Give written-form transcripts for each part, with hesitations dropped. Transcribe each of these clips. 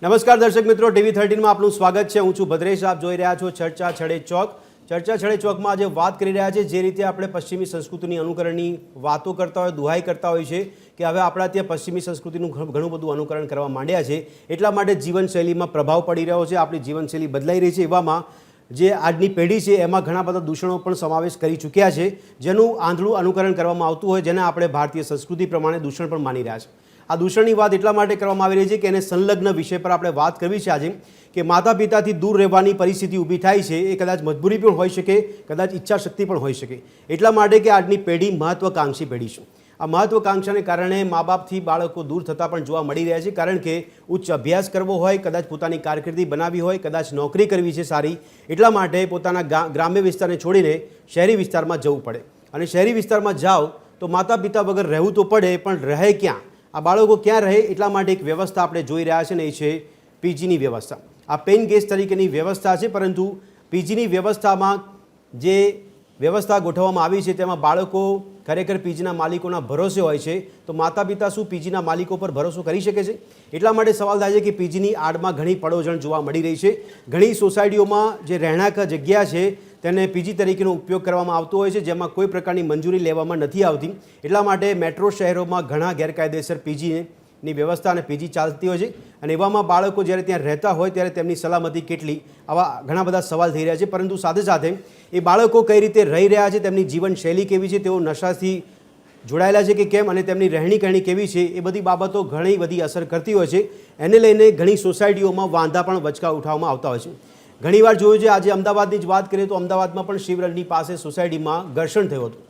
નમસ્કાર દર્શક મિત્રો, TV13 માં આપનું સ્વાગત છે। હું છું ભદ્રેશ, આપ જોઈ રહ્યા છો ચર્ચા છડે ચોક। ચર્ચા છડે ચોકમાં આજે વાત કરી રહ્યા છે જે રીતે આપણે પશ્ચિમી સંસ્કૃતિની અનુકરણની વાતો કરતા હોય, દુહાઈ કરતા હોય છે કે હવે આપણા ત્યાં પશ્ચિમી સંસ્કૃતિનું ઘણું બધું અનુકરણ કરવા માંડ્યા છે, એટલા માટે જીવનશૈલીમાં પ્રભાવ પડી રહ્યો છે, આપણી જીવનશૈલી બદલાઈ રહી છે। એવામાં જે આજની પેઢી છે એમાં ઘણા બધા દૂષણો પણ સમાવેશ કરી ચૂક્યા છે, જેનું આંધળું અનુકરણ કરવામાં આવતું હોય, જેને આપણે ભારતીય સંસ્કૃતિ પ્રમાણે દૂષણ પણ માની રહ્યા છે। આ દૂષણની વાત એટલા માટે કરવામાં આવી રહી છે કે એને સંલગ્ન વિષય પર આપણે વાત કરવી છે આજે, કે માતા પિતાથી દૂર રહેવાની પરિસ્થિતિ ઊભી થાય છે। એ કદાચ મજબૂરી પણ હોઈ શકે, કદાચ ઈચ્છા શક્તિ પણ હોઈ શકે, એટલા માટે કે આજની પેઢી મહત્વાકાંક્ષી પેઢી છે। આ મહત્વાકાંક્ષાને કારણે મા બાપથી બાળકો દૂર થતા પણ જોવા મળી રહ્યા છે, કારણ કે ઉચ્ચ અભ્યાસ કરવો હોય, કદાચ પોતાની કારકિર્દી બનાવવી હોય, કદાચ નોકરી કરવી છે સારી, એટલા માટે પોતાના ગ્રામ્ય વિસ્તારને છોડીને શહેરી વિસ્તારમાં જવું પડે, અને શહેરી વિસ્તારમાં જાઓ તો માતા પિતા વગર રહેવું તો પડે, પણ રહે ક્યાં? આ બાળકો ક્યાં રહે? એટલા માટે એક વ્યવસ્થા આપણે જોઈ રહ્યા છે ને એ છે પીજીની વ્યવસ્થા। આ પેઇન ગેસ્ટ તરીકેની વ્યવસ્થા છે, પરંતુ પીજીની વ્યવસ્થામાં જે વ્યવસ્થા ગોઠવવામાં આવી છે તેમાં બાળકો ખરેખર પીજીના માલિકોના ભરોસે હોય છે, તો માતા પિતા શું પીજીના માલિકો પર ભરોસો કરી શકે છે? એટલા માટે સવાલ થાય છે કે પીજીની આડમાં ઘણી પડોજણ જોવા મળી રહી છે। ઘણી સોસાયટીઓમાં જે રહેણાંક જગ્યા છે તેને પીજી તરીકેનો ઉપયોગ કરવામાં આવતો હોય છે, જેમાં કોઈ પ્રકારની મંજૂરી લેવામાં નથી આવતી, એટલા માટે મેટ્રો શહેરોમાં ઘણા ગેરકાયદેસર પીજીની વ્યવસ્થા અને પીજી ચાલતી હોય છે, અને એવામાં બાળકો જ્યારે ત્યાં રહેતા હોય ત્યારે તેમની સલામતી કેટલી, આવા ઘણા બધા સવાલ થઈ રહ્યા છે। પરંતુ સાથે સાથે એ બાળકો કઈ રીતે રહી રહ્યા છે, તેમની જીવનશૈલી કેવી છે, તેઓ નશાથી જોડાયેલા છે કે કેમ, અને તેમની રહેણી કહેણી કેવી છે, એ બધી બાબતો ઘણી બધી અસર કરતી હોય છે। એને લઈને ઘણી સોસાયટીઓમાં વાંધા પણ વચકા ઉઠાવવામાં આવતા હોય છે। ઘણીવાર જોયું છે, આજે અમદાવાદની જ વાત કરીએ તો અમદાવાદમાં પણ શિવરજની પાસે સોસાયટીમાં ઘર્ષણ થયું હતું।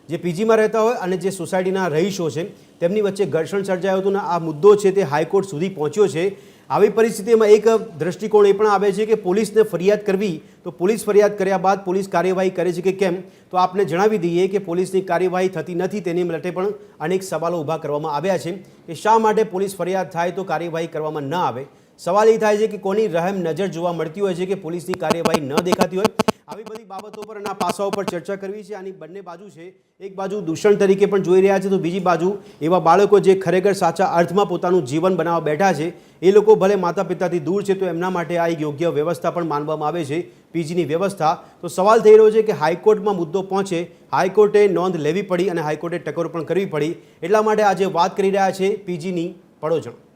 જે પીજીમાં રહેતા હોય અને જે સોસાયટીના રહીશો છે તેમની વચ્ચે ઘર્ષણ સર્જાયું હતું, અને આ મુદ્દો છે તે હાઈકોર્ટ સુધી પહોંચ્યો છે। આવી પરિસ્થિતિમાં એક દ્રષ્ટિકોણ એ પણ આવે છે કે પોલીસને ફરિયાદ કરવી, તો પોલીસ ફરિયાદ કર્યા બાદ પોલીસ કાર્યવાહી કરે છે કે કેમ, તો આપને જણાવી દઈએ કે પોલીસની કાર્યવાહી થતી નથી, તેની માટે પણ અનેક સવાલો ઊભા કરવામાં આવ્યા છે કે શા માટે પોલીસ ફરિયાદ થાય તો કાર્યવાહી કરવામાં ન આવે। સવાલ એ થાય છે કે કોની રહેમ નજર જોવા મળતી હોય છે કે પોલીસની કાર્યવાહી ન દેખાતી હોય। આવી બધી બાબતો પર અને આ પાસાઓ પર ચર્ચા કરવી છે। આની બંને બાજુ છે, એક બાજુ દૂષણ તરીકે પણ જોઈ રહ્યા છે, તો બીજી બાજુ એવા બાળકો જે ખરેખર સાચા અર્થમાં પોતાનું જીવન બનાવવા બેઠા છે, એ લોકો ભલે માતા પિતાથી દૂર છે તો એમના માટે આ એક યોગ્ય વ્યવસ્થા પણ માનવામાં આવે છે, પીજીની વ્યવસ્થા। તો સવાલ થઈ રહ્યો છે કે હાઈકોર્ટમાં મુદ્દો પહોંચે, હાઈકોર્ટે નોંધ લેવી પડી અને હાઈકોર્ટે ટકોર પણ કરવી પડી, એટલા માટે આજે વાત કરી રહ્યા છે પીજીની પડોજણ।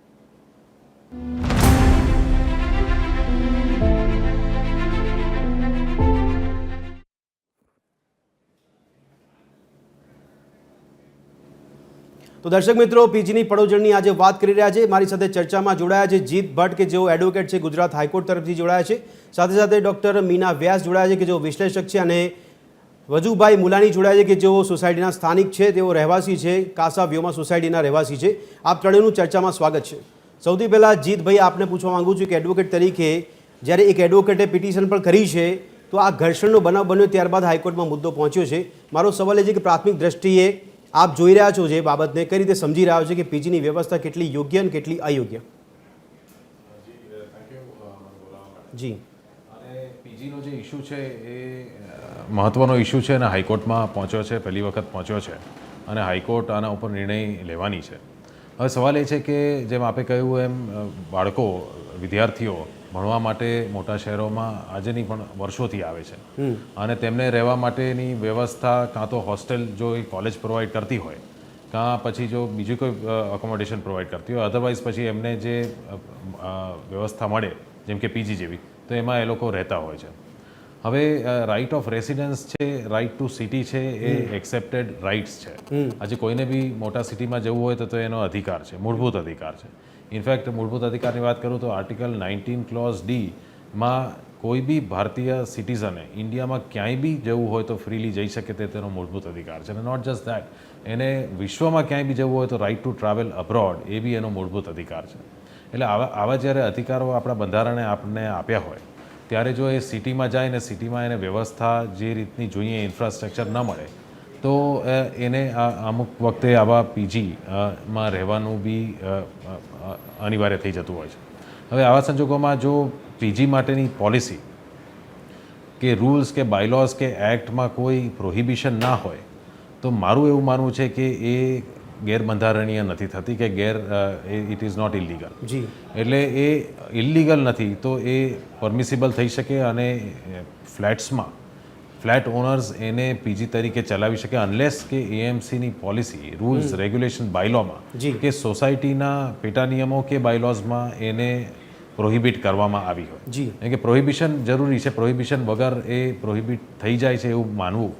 તો દર્શક મિત્રો, પીજીની પડોજણની આજે વાત કરી રહ્યા છે। મારી સાથે ચર્ચામાં જોડાયા છે જીત ભટ્ટ કે જેઓ એડવોકેટ છે, ગુજરાત હાઈકોર્ટ તરફથી જોડાયા છે, સાથે સાથે ડૉક્ટર મીના વ્યાસ જોડાયા છે કે જેઓ વિશ્લેષક છે, અને વજુભાઈ મુલાણી જોડાયા છે કે જેઓ સોસાયટીના સ્થાનિક છે, તેઓ રહેવાસી છે, કાસા વ્યોમા સોસાયટીના રહેવાસી છે। આપ ત્રણેયનું ચર્ચામાં સ્વાગત છે। સૌથી પહેલાં જીતભાઈ, આપને પૂછવા માગું છું કે એડવોકેટ તરીકે જ્યારે એક એડવોકેટે પિટિશન પણ કરી છે, તો આ ઘર્ષણનો બનાવ બન્યો ત્યારબાદ હાઈકોર્ટમાં મુદ્દો પહોંચ્યો છે, મારો સવાલ એ છે કે પ્રાથમિક દ્રષ્ટિએ આપ જોઈ રહ્યા છો જે બાબતને, કઈ રીતે સમજી રહ્યા છો કે પીજીની વ્યવસ્થા કેટલી યોગ્ય અને કેટલી અયોગ્ય? જી, અને પીજીનો જે ઇસ્યુ છે એ મહત્ત્વનો ઇસ્યુ છે અને હાઈકોર્ટમાં પહોંચ્યો છે, પહેલી વખત પહોંચ્યો છે, અને હાઈકોર્ટ આના ઉપર નિર્ણય લેવાની છે। હવે સવાલ એ છે કે જેમ આપે કહ્યું એમ બાળકો, વિદ્યાર્થીઓ ભણવા માટે મોટા શહેરોમાં આજેની પણ વર્ષોથી આવે છે, અને તેમને રહેવા માટેની વ્યવસ્થા કાં તો હોસ્ટેલ જો એ કોલેજ પ્રોવાઈડ કરતી હોય, કાં પછી જો બીજું કોઈ અકોમોડેશન પ્રોવાઈડ કરતી હોય, અધરવાઇઝ પછી એમને જે વ્યવસ્થા મળે જેમ કે પીજી જેવી, તો એમાં એ લોકો રહેતા હોય છે। હવે રાઇટ ઓફ રેસિડન્સ છે, રાઇટ ટુ સિટી છે, એ એક્સેપ્ટેડ રાઇટ્સ છે। આજે કોઈને બી મોટા સિટીમાં જવું હોય તો એનો અધિકાર છે, મૂળભૂત અધિકાર છે। ઇનફેક્ટ મૂળભૂત અધિકારની વાત કરું તો આર્ટિકલ 19 ક્લોઝ D માં કોઈ બી ભારતીય સિટીઝને ઇન્ડિયામાં ક્યાંય બી જવું હોય તો ફ્રીલી જઈ શકે તે તેનો મૂળભૂત અધિકાર છે। અને નોટ જસ્ટ દેટ, એને વિશ્વમાં ક્યાંય બી જવું હોય તો રાઇટ ટુ ટ્રાવેલ અબ્રોડ એ બી એનો મૂળભૂત અધિકાર છે। એટલે આવા જ્યારે અધિકારો આપણા બંધારણે આપણને આપ્યા હોય, ત્યારે જો એ સિટીમાં જાય ને સિટીમાં એને વ્યવસ્થા જે રીતની જોઈએ ઇન્ફ્રાસ્ટ્રક્ચર ન મળે, તો એને અમુક વખતે આવા પીજીમાં રહેવાનું બી અનિવાર્ય થઈ જતું હોય છે। હવે આવા સંજોગોમાં જો પીજી માટેની પોલિસી કે રૂલ્સ કે બાયલોઝ કે એક્ટમાં કોઈ પ્રોહિબિશન ના હોય, તો મારું એવું માનવું છે કે એ ગેરબંધારણીય નથી થતી કે ઇટ ઇઝ નોટ ઇલીગલ. જી એટલે એ ઇલીગલ નથી તો એ પરમિસિબલ થઈ શકે અને ફ્લેટ ઓનર્સ એને પીજી તરીકે ચલાવી શકે અનલેસ કે એએમસીની પોલિસી રૂલ્સ રેગ્યુલેશન બાયલોમાં જી. કે સોસાયટીના પેટા નિયમો કે બાયલોઝમાં એને પ્રોહિબિટ કરવામાં આવી હોય. જી એટલે કે પ્રોહિબિશન જરૂરી છે. પ્રોહિબિશન વગર એ પ્રોહિબિટ થઈ જાય છે એવું માનવું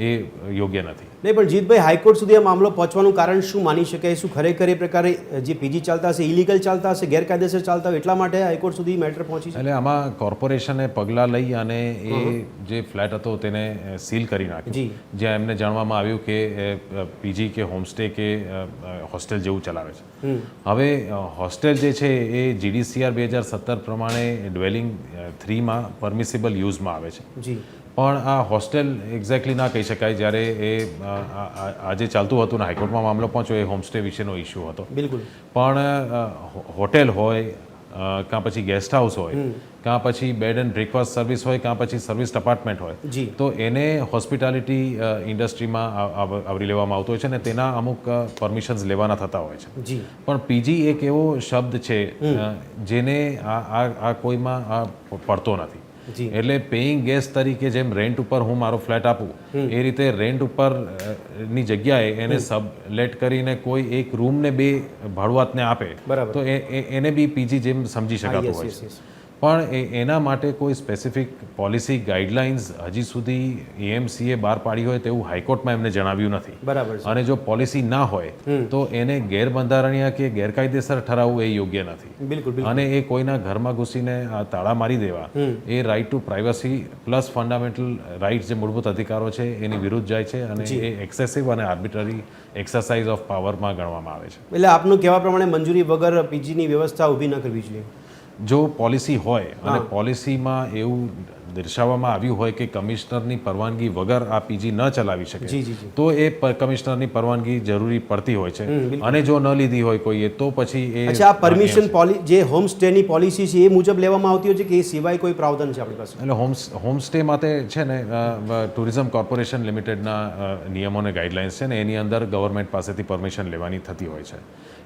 એ યોગ્ય નથી. નહીં, પણ જીતભાઈ, હાઈકોર્ટ સુધી આ મામલો પહોંચવાનું કારણ શું માની શકાય? શું ખરેખર એ પ્રકારે જે પીજી ચાલતા હશે ઇલીગલ ચાલતા હશે, ગેરકાયદેસર ચાલતા હોય, એટલા માટે હાઈકોર્ટ સુધી મેટર પહોંચી છે? એટલે આમાં કોર્પોરેશને પગલાં લઈ અને એ જે ફ્લેટ હતો તેને સીલ કરી નાખ્યો. જી જ્યાં એમને જાણવામાં આવ્યું કે પીજી કે હોમસ્ટે કે હોસ્ટેલ જેવું ચલાવે છે. હવે હોસ્ટેલ જે છે એ GDCR 2017 પ્રમાણે ડ્વેલિંગ 3માં પરમિસિબલ યુઝમાં આવે છે. જી પણ આ હોસ્ટેલ એક્ઝેક્ટલી ના કહી શકાય. જ્યારે એ આજે ચાલતું હતું ને હાઈકોર્ટમાં મામલો પહોંચ્યો એ હોમસ્ટે વિશેનો ઇસ્યુ હતો. બિલકુલ. પણ હોટેલ હોય કાં પછી ગેસ્ટ હાઉસ હોય કાં પછી બેડ એન્ડ બ્રેકફાસ્ટ સર્વિસ હોય કાં પછી સર્વિસ ડિપાર્ટમેન્ટ હોય જી તો એને હોસ્પિટાલિટી ઇન્ડસ્ટ્રીમાં આવરી લેવામાં આવતું હોય છે અને તેના અમુક પરમિશન્સ લેવાના થતા હોય છે. જી પણ પીજી એક એવો શબ્દ છે જેને આ કોઈમાં આ પડતો નથી. જી એટલે પેઇંગ ગેસ્ટ તરીકે જેમ રેન્ટ ઉપર હું મારો ફ્લેટ આપું એ રીતે રેન્ટ ઉપર ની જગ્યાએ એને સબલેટ કરીને કોઈ એક રૂમને 2 ભાડુઆતને આપે બરાબર. તો એને બી પીજી જેમ સમજી શકાતું હોય છે. પણ એના માટે કોઈ સ્પેસિફિક પોલિસી ગાઈડલાઇન્સ હજી સુધી એએમસીએ બહાર પાડી હોય તેવું હાઈકોર્ટમાં એમને જણાવ્યું નથી. બરાબર છે. અને જો પોલિસી ના હોય તો એને ગેરબંધારણીય કે ગેરકાયદેસર ઠરાવવું એ યોગ્ય નથી. બિલકુલ બિલકુલ. અને એ કોઈના ઘરમાં ઘૂસીને તાળા મારી દેવા એ right to privacy plus fundamental rights જે મૂળભૂત અધિકારો છે એની વિરુદ્ધ જાય છે અને એ એક્સેસિવ અને આર્બિટરી એક્સરસાઇઝ ઓફ પાવરમાં ગણવામાં આવે છે. એટલે આપનું કહેવા પ્રમાણે મંજૂરી વગર પીજીની વ્યવસ્થા ઊભી ન કરવી જોઈએ. જો પોલિસી હોય અને પોલિસીમાં એવું દર્શાવવામાં આવ્યું હોય કે કમિશનરની પરવાનગી વગર આ પીજી ન ચલાવી શકે જી જી જી. તો એ કમિશનરની પરવાનગી જરૂરી પડતી હોય છે. અને જો ન લીધી હોય કોઈએ તો પછી એ અચ્છા, આ પરમિશન જે હોમ સ્ટેની પોલિસી છે એ મુજબ લેવામાં આવતી હોય છે કે એ સિવાય કોઈ પ્રાવધાન છે આપણી પાસે? એટલે હોમસ્ટે માટે છે ને ટુરિઝમ કોર્પોરેશન લિમિટેડના નિયમો અને ગાઈડલાઇન્સ છે ને એની અંદર ગવર્મેન્ટ પાસેથી પરમિશન લેવાની થતી હોય છે.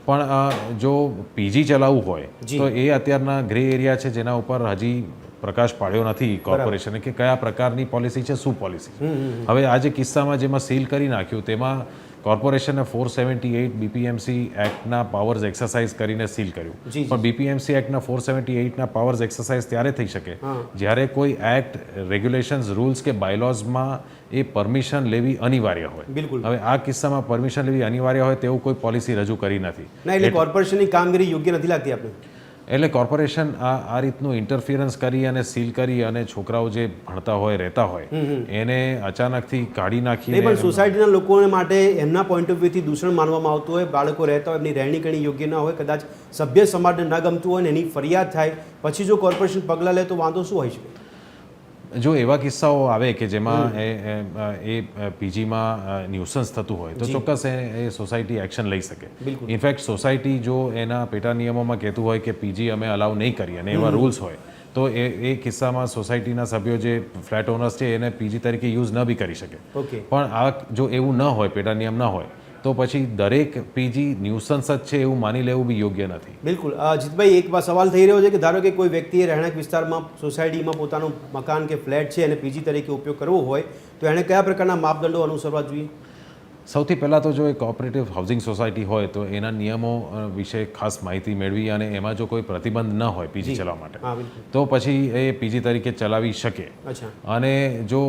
પણ જો પીજી ચલાવવું હોય તો એ અત્યારના ગ્રે એરિયા છે જેના ઉપર હજી પ્રકાશ પાડ્યો નથી કોર્પોરેશને કે કયા પ્રકારની પોલિસી છે, શું પોલિસી છે. હવે આ જે કિસ્સામાં જેમાં સીલ કરી નાખ્યું તેમાં કોર્પોરેશને 478 બીપીએમસી એક્ટના પાવર્સ એક્સરસાઇઝ કરીને સીલ કર્યું. પણ બીપીએમસી એક્ટના 478ના પાવર્સ એક્સરસાઇઝ ત્યારે થઈ શકે જ્યારે કોઈ એક્ટ રેગ્યુલેશન્સ રૂલ્સ કે બાયલોઝમાં એ પરમિશન લેવી અનિવાર્ય હોય. બિલકુલ. હવે આ કિસ્સામાં પરમિશન લેવી અનિવાર્ય હોય તેવું કોઈ પોલિસી રજૂ કરી નથી. ના, એટલે કોર્પોરેશનની કામગીરી યોગ્ય નથી લાગતી આપણે. એટલે કોર્પોરેશન આ રીતનું ઇન્ટરફિયરન્સ કરી અને સીલ કરી અને છોકરાઓ જે ભણતા હોય રહેતા હોય એને અચાનકથી કાઢી નાખીને પણ સોસાયટીના લોકોને માટે એમના પોઈન્ટ ઓફ વ્યૂથી દૂષણ માનવામાં આવતું હોય, બાળકો રહેતા હોય એમની રહેણી કરણી યોગ્ય ના હોય, કદાચ સભ્ય સમાજને ન ગમતું હોય ને એની ફરિયાદ થાય પછી જો કોર્પોરેશન પગલાં લે તો વાંધો શું હોય છે? જો એવા કિસ્સાઓ આવે કે જેમાં એ પીજીમાં ન્યુસન્સ થતું હોય તો ચોક્કસ એ સોસાયટી એક્શન લઈ શકે. ઇનફેક્ટ સોસાયટી જો એના પેટા નિયમોમાં કહેતું હોય કે પીજી અમે અલાઉ નહીં કરીએ અને એવા રૂલ્સ હોય તો એ કિસ્સામાં સોસાયટીના સભ્યો જે ફ્લેટ ઓનર્સ છે એને પીજી તરીકે યુઝ ન બી કરી શકે. પણ આ જો એવું ન હોય, પેટા નિયમ ન હોય તો પછી દરેક પીજી ન્યુસન્સ જ છે એવું માની લેવું બી યોગ્ય નથી. બિલકુલ. જીતભાઈ, એક સવાલ થઈ રહ્યો છે કે ધારો કે કોઈ વ્યક્તિએ રહેણાંક વિસ્તારમાં સોસાયટીમાં પોતાનું મકાન કે ફ્લેટ છે અને પીજી તરીકે ઉપયોગ કરવો હોય તો એણે કયા પ્રકારના માપદંડો અનુસરવા જોઈએ? સૌથી પહેલાં તો જો એ કોઓપરેટિવ હાઉસિંગ સોસાયટી હોય તો એના નિયમો વિશે ખાસ માહિતી મેળવી અને એમાં જો કોઈ પ્રતિબંધ ન હોય પીજી ચલાવવા માટે તો પછી એ પીજી તરીકે ચલાવી શકે. અને જો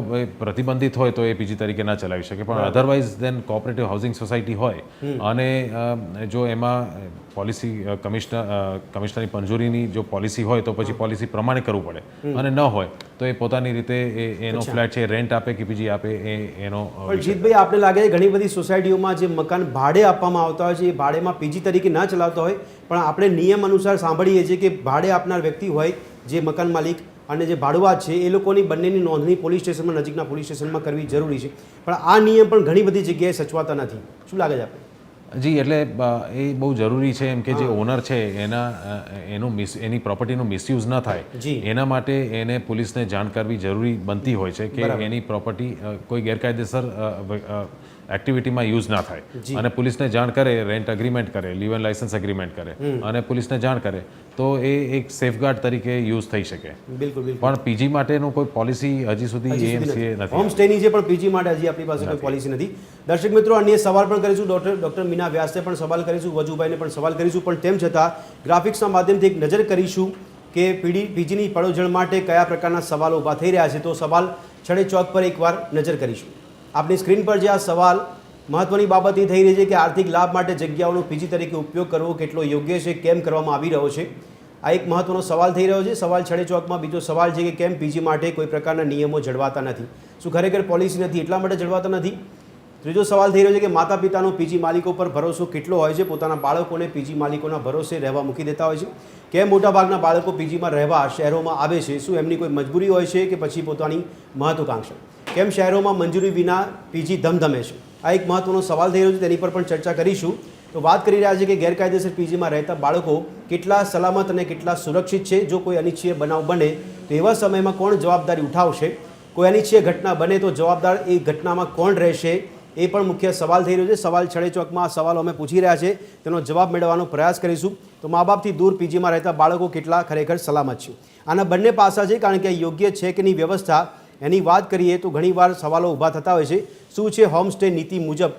પ્રતિબંધિત હોય તો એ પીજી તરીકે ના ચલાવી શકે. પણ અધરવાઇઝ દેન કોઓપરેટિવ હાઉસિંગ સોસાયટી હોય અને જો એમાં પોલિસી કમિશનરની મંજૂરીની જો પોલિસી હોય તો પછી પોલિસી પ્રમાણે કરવું પડે અને ન હોય તો એ પોતાની રીતે એનો ફ્લેટ છે રેન્ટ આપે કે પીજી આપે એનો. પણ જીતભાઈ, આપણે લાગે છે ઘણી બધી સોસાયટીઓમાં જે મકાન ભાડે આપવામાં આવતા હોય છે એ ભાડેમાં પીજી તરીકે ના ચલાવતા હોય પણ આપણે નિયમ અનુસાર સાંભળીએ છીએ કે ભાડે આપનાર વ્યક્તિ હોય જે મકાન માલિક અને જે ભાડુઆત છે એ લોકોની બંનેની નોંધણી પોલીસ સ્ટેશનમાં, નજીકના પોલીસ સ્ટેશનમાં કરવી જરૂરી છે. પણ આ નિયમ પણ ઘણી બધી જગ્યાએ સચવાતા નથી. શું લાગે છે આપણે? જી, એટલે એ બહુ જરૂરી છે એમ કે જે ઓનર છે એની પ્રોપર્ટીનું મિસયુઝ ન થાય એના માટે એને પોલીસને જાણ કરવી જરૂરી બનતી હોય છે કે એની પ્રોપર્ટી કોઈ ગેરકાયદેસર એક્ટિવિટીમાં યુઝ ના થાય અને પોલીસને જાણ કરે, રેન્ટ એગ્રીમેન્ટ કરે, લીવ એન્ડ લાયસન્સ એગ્રીમેન્ટ કરે અને પોલીસને જાણ કરે તો એ એક સેફગાર્ડ તરીકે યુઝ થઈ શકે. બિલકુલ બિલકુલ. પણ પીજી માટેનું કોઈ પોલિસી હજી સુધી એએમસીએ નથી. હોમ સ્ટેની છે પણ પીજી માટે હજી આપણી પાસે કોઈ પોલિસી નથી. દર્શક મિત્રો, અન્ય સવાલ પણ કરીશું, ડોક્ટર મીના વ્યાસને પણ સવાલ કરીશું, વજુભાઈને પણ સવાલ કરીશું, પણ તેમ છતાં ગ્રાફિક્સના માધ્યમથી એક નજર કરીશું કે પીજીની પડોજણ માટે કયા પ્રકારના સવાલો ઊભા થઈ રહ્યા છે. તો સવાલ છડે ચોક પર એકવાર નજર કરીશું. આપણી સ્ક્રીન પર જે આ સવાલ મહત્વની બાબત એ થઈ રહી છે કે આર્થિક લાભ માટે જગ્યાઓનો પીજી તરીકે ઉપયોગ કરવો કેટલો યોગ્ય છે, કેમ કરવામાં આવી રહ્યો છે, આ એક મહત્વનો સવાલ થઈ રહ્યો છે. સવાલ છડે ચોકમાં બીજો સવાલ છે કે કેમ પીજી માટે કોઈ પ્રકારના નિયમો જળવાતા નથી, શું ખરેખર પોલિસી નથી એટલા માટે જળવાતા નથી. ત્રીજો સવાલ થઈ રહ્યો છે કે માતા પિતાનો પીજી માલિકો પર ભરોસો કેટલો હોય છે, પોતાના બાળકોને પીજી માલિકોના ભરોસે રહેવા મૂકી દેતા હોય છે, કેમ મોટાભાગના બાળકો પીજીમાં રહેવા શહેરોમાં આવે છે, શું એમની કોઈ મજબૂરી હોય છે કે પછી પોતાની મહત્વાકાંક્ષા, કેમ શહેરોમાં મંજૂરી વિના પીજી ધમધમે છે, આ એક મહત્વનો સવાલ થઈ રહ્યો છે, તેની પર પણ ચર્ચા કરીશું. તો વાત કરી રહ્યા છે કે ગેરકાયદેસર પીજીમાં રહેતા બાળકો કેટલા સલામત અને કેટલા સુરક્ષિત છે, જો કોઈ અનિચ્છનીય બનાવ બને તો એવા સમયમાં કોણ જવાબદારી ઉઠાવશે, કોઈ અનિચ્છનીય ઘટના બને તો જવાબદાર એ ઘટનામાં કોણ રહેશે, એ પણ મુખ્ય સવાલ થઈ રહ્યો છે. સવાલ છડે ચોકમાં આ સવાલો અમે પૂછી રહ્યા છે, તેનો જવાબ મેળવવાનો પ્રયાસ કરીશું. તો મા બાપથી દૂર પીજીમાં રહેતા બાળકો કેટલા ખરેખર સલામત છે, આના બંને પાસા છે, કારણ કે યોગ્ય છે કે નહીં વ્યવસ્થા એની વાત કરીએ તો ઘણીવાર સવાલો ઊભા થતા હોય છે. શું છે હોમસ્ટે નીતિ મુજબ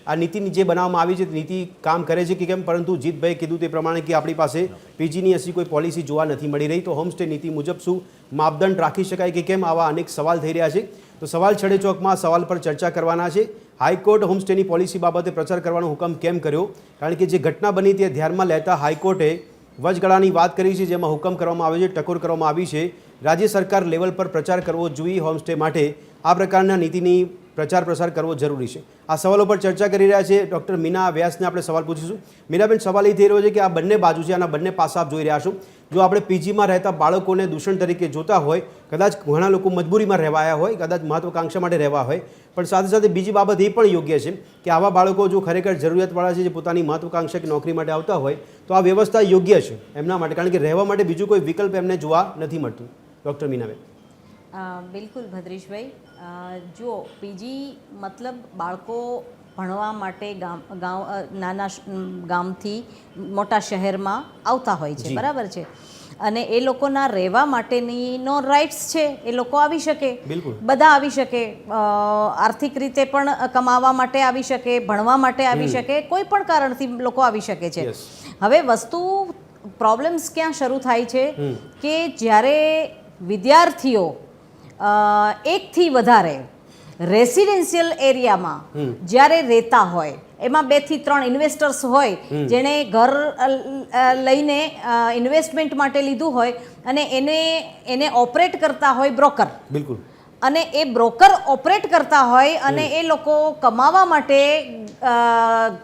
આ નીતિ જે બનાવવામાં આવી છે નીતિ કામ કરે છે કે કેમ, પરંતુ જીતભાઈ કીધું તે પ્રમાણે કે આપણી પાસે પીજીની હજી કોઈ પોલિસી જોવા નથી મળી રહી. તો હોમસ્ટે નીતિ મુજબ શું માપદંડ રાખી શકાય કે કેમ, આવા અનેક સવાલ થઈ રહ્યા છે. તો સવાલ છડે ચોકમાં સવાલ પર ચર્ચા કરવાના છે. હાઈકોર્ટ હોમસ્ટેની પોલિસી બાબતે પ્રચાર કરવાનો હુકમ કેમ કર્યો, કારણ કે જે ઘટના બની તે ધ્યાનમાં લેતા હાઈકોર્ટે વચગાળાની વાત કરી છે, જેમાં હુકમ કરવામાં આવ્યો છે, ટકોર કરવામાં આવી છે. રાજ્ય સરકાર લેવલ પર પ્રચાર કરવો જોઈએ હોમસ્ટે માટે, આ પ્રકારના નીતિની પ્રચાર પ્રસાર કરવો જરૂરી છે. આ સવાલો પર ચર્ચા કરી રહ્યા છે ડૉક્ટર મીના વ્યાસને આપણે સવાલ પૂછીશું. મીનાબેન, સવાલ એ થઈ રહ્યો છે કે આ બંને બાજુ છે, આના બંને પાસા આપ જોઈ રહ્યા છો. જો આપણે પીજીમાં રહેતા બાળકોને દૂષણ તરીકે જોતા હોય, કદાચ ઘણા લોકો મજબૂરીમાં રહેવા આવ્યા હોય, કદાચ મહત્વાકાંક્ષા માટે રહેવા હોય, પણ સાથે સાથે બીજી બાબત એ પણ યોગ્ય છે કે આવા બાળકો જો ખરેખર જરૂરિયાતવાળા છે, જે પોતાની મહત્વાકાંક્ષા કે નોકરી માટે આવતા હોય, તો આ વ્યવસ્થા યોગ્ય છે એમના માટે, કારણ કે રહેવા માટે બીજું કોઈ વિકલ્પ એમને જોવા નથી મળતું. ડૉક્ટર મીનાબેન. બિલકુલ ભદ્રેશભાઈ, જો પીજી મતલબ બાળકો ભણવા માટે નાના ગામથી મોટા શહેરમાં આવતા હોય છે, બરાબર છે, અને એ લોકોના રહેવા માટેનો રાઇટ્સ છે, એ લોકો આવી શકે, બધા આવી શકે, આર્થિક રીતે પણ કમાવા માટે આવી શકે, ભણવા માટે આવી શકે, કોઈ પણ કારણથી લોકો આવી શકે છે. હવે વસ્તુ પ્રોબ્લેમ્સ ક્યાં શરૂ થાય છે કે જ્યારે વિદ્યાર્થીઓ એકથી વધારે રેસિડેન્શિયલ એરિયામાં જ્યારે રહેતા હોય, એમાં 2 થી 3 ઇન્વેસ્ટર્સ હોય, જેણે ઘર લઈને ઇન્વેસ્ટમેન્ટ માટે લીધું હોય અને એને ઓપરેટ કરતા હોય બ્રોકર, બિલકુલ, અને એ બ્રોકર ઓપરેટ કરતા હોય અને એ લોકો કમાવા માટે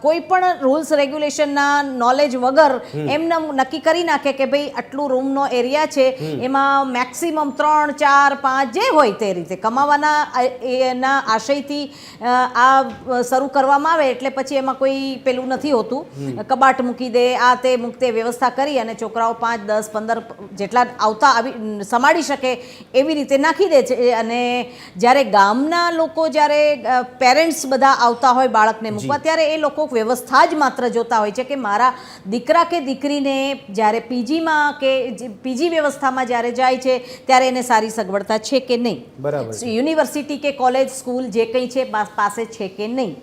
કોઈ પણ રૂલ્સ રેગ્યુલેશનના નોલેજ વગર એમને નક્કી કરી નાખે કે ભાઈ આટલું રૂમનો એરિયા છે, એમાં મેક્સિમમ 3, 4, 5 જે હોય તે રીતે કમાવાના એના આશયથી આ શરૂ કરવામાં આવે. એટલે પછી એમાં કોઈ પેલું નથી હોતું, કબાટ મૂકી દે, આ તે મૂકતે વ્યવસ્થા કરી અને છોકરાઓ 5, 10, 15 જેટલા આવતા આવી સંભાળી શકે એવી રીતે નાખી દે છે. અને જ્યારે ગામના લોકો, જ્યારે પેરેન્ટ્સ બધા આવતા હોય બાળકને મૂકવા, ત્યારે એ લોકો વ્યવસ્થા જ માત્ર જોતા હોય છે કે મારા દીકરા કે દીકરીને જ્યારે પીજીમાં કે પીજી વ્યવસ્થામાં જ્યારે જાય છે ત્યારે એને સારી સગવડતા છે કે નહીં, બરાબર, યુનિવર્સિટી કે કોલેજ સ્કૂલ જે કંઈ છે પાસે છે કે નહીં,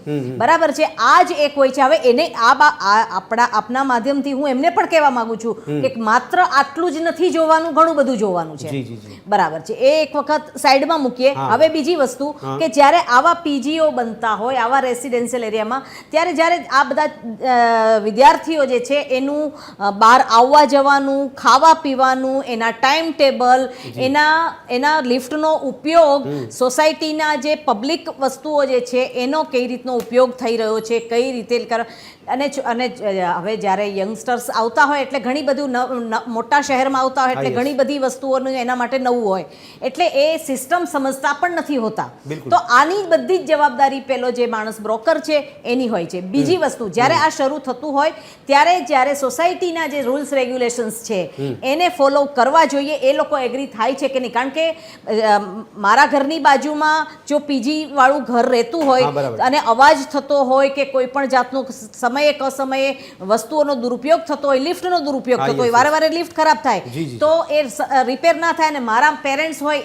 બરાબર છે, આ જ એક હોય છે. હવે એને આપના માધ્યમથી હું એમને પણ કહેવા માંગુ છું કે માત્ર આટલું જ નથી જોવાનું, ઘણું બધું જોવાનું છે, બરાબર છે, એ એક વખત સાઈડમાં મૂકીએ. હવે બીજી વસ્તુ કે જ્યારે આવા પીજીઓ બનતા હોય આવા રેસિડેન્શિયલ એરિયામાં, ત્યારે જ્યારે આ બધા વિદ્યાર્થીઓ જે છે એનું બહાર આવવા જવાનું, ખાવા પીવાનું, એના ટાઈમ ટેબલ, એના લિફ્ટનો ઉપયોગ, સોસાયટીના જે પબ્લિક વસ્તુઓ જે છે એનો કઈ રીતનો ઉપયોગ થઈ રહ્યો છે, કઈ રીતે હવે જ્યારે યંગસ્ટર્સ આવતા હોય એટલે ઘણી બધું મોટા શહેરમાં આવતા હોય એટલે ઘણી બધી વસ્તુઓનું એના માટે નવું હોય એટલે એ સિસ્ટમ સમજતા પણ નથી હોતા. તો આની બધી જ જવાબદારી પેલો જે માણસ બ્રોકર છે એની હોય છે. બીજી વસ્તુ જ્યારે આ શરૂ થતું હોય જ્યારે સોસાયટીના જે રૂલ્સ રેગ્યુલેશન્સ છે એને ફોલો કરવા જોઈએ. એ લોકો એગ્રી થાય છે કે નહીં? કારણ કે મારા ઘરની બાજુમાં જો પીજી વાળું ઘર રહેતું હોય અને અવાજ થતો હોય કે કોઈ પણ જાતનો સમયે કસમયે વસ્તુઓનો દુરુપયોગ થતો હોય, લિફ્ટનો દુરુપયોગ થતો હોય, વારે વારે લિફ્ટ ખરાબ થાય તો એ રિપેર ના થાય અને મારા પેરેન્ટ્સ હોય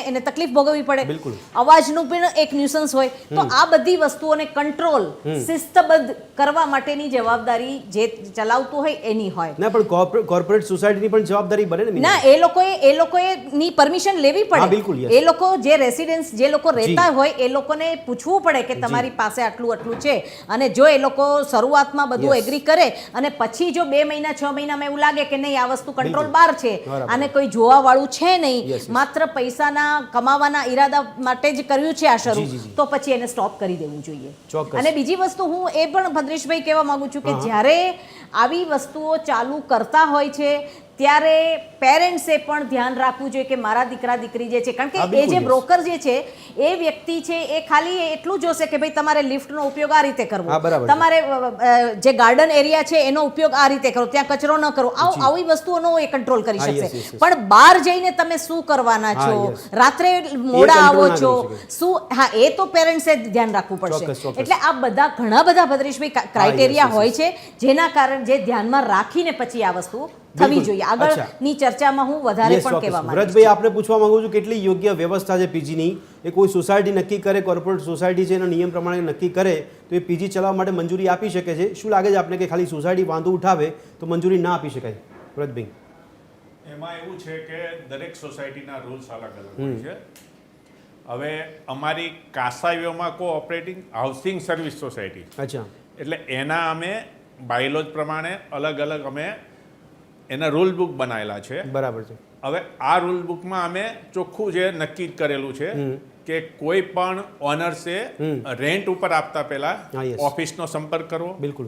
એને તકલીફ ભોગવવી પડે. અવાજનું પણ એક ન્યુસન્સ હોય. તો આ બધી વસ્તુઓને કંટ્રોલ શિસ્તબદ્ધ કરવા માટેની જવાબદારી જે ચલાવતું હોય એની હોય. ના પણ કોર્પોરેટ સોસાયટીની પણ જવાબદારી બને ને. ના, એ લોકોએ ની પરમિશન લેવી પડે. એ લોકો જે રેસિડેન્સ જે લોકો રહેતા હોય એ લોકોને પૂછવું પડે કે તમારી પાસે આટલું છે. અને જો એ લોકો શરૂઆતમાં બધું એગ્રી કરે અને પછી જો 2 મહિના 6 મહિનામાં એવું લાગે કે નહીં આ વસ્તુ કંટ્રોલ બહાર છે અને કોઈ જોવા વાળું છે નહીં, માત્ર પૈસાના કમાવાના ઈરાદા માટે જ કર્યું છે આ શરૂ, તો પછી એને સ્ટોપ કરી દેવું જોઈએ. અને બીજી વસ્તુ હું એ પણ ભદ્રેશભાઈ કહેવા માંગુ છું કે જ્યારે આવી વસ્તુઓ ચાલુ કરતા હોય છે ત્યારે પેરેન્ટ્સે પણ ધ્યાન રાખવું જોઈએ કે મારા દીકરા દીકરી જે છે, કારણ કે એ જે બ્રોકર જે છે એ વ્યક્તિ છે એ ખાલી એટલું જોશે કે ભાઈ તમારે લિફ્ટનો ઉપયોગ આ રીતે કરવો, તમારે જે ગાર્ડન એરિયા છે એનો ઉપયોગ આ રીતે કરો, ત્યાં કચરો ન કરવો, આવી વસ્તુઓનો એ કંટ્રોલ કરી શકશે. પણ બહાર જઈને તમે શું કરવાના છો, રાત્રે મોડા આવો છો, શું, હા એ તો પેરેન્ટ્સે ધ્યાન રાખવું પડશે. એટલે આ બધા ઘણા બધા ભદ્રેશભાઈ ક્રાઇટેરિયા હોય છે જેના કારણે જે ધ્યાનમાં રાખીને પછી આ વસ્તુ થવી જોઈએ. આગળની ચર્ચામાં હું વધારે પણ કહેવા માંગુ છું. વ્રજભાઈ, આપને પૂછવા માંગુ છું કેટલી યોગ્ય વ્યવસ્થા છે પીજીની? એ કોઈ સોસાયટી નક્કી કરે, કોર્પોરેટ સોસાયટી છે એના નિયમ પ્રમાણે નક્કી કરે તો એ પીજી ચલાવવા માટે મંજૂરી આપી શકે છે? શું લાગે છે આપને કે ખાલી સોસાયટી વાંધો ઉઠાવે તો મંજૂરી ના આપી શકાય? વ્રજભાઈ, એમાં એવું છે કે દરેક સોસાયટીના રૂલ્સ અલગ અલગ હોય છે. હવે અમારી કાસાઈઓમાં કોઓપરેટિંગ હાઉસિંગ સર્વિસ સોસાયટી, અચ્છા, એટલે એના અમે બાયલોજ પ્રમાણે અલગ અલગ અમે એના રૂલ બુક બનાવેલા છે. બરાબર છે. હવે આ રૂલ બુકમાં અમે ચોખ્ખું જે નક્કી કરેલું છે કે કોઈ પણ ઓનર્સે રેન્ટ ઉપર આપતા પહેલા ઓફિસનો સંપર્ક કરવો. બિલકુલ.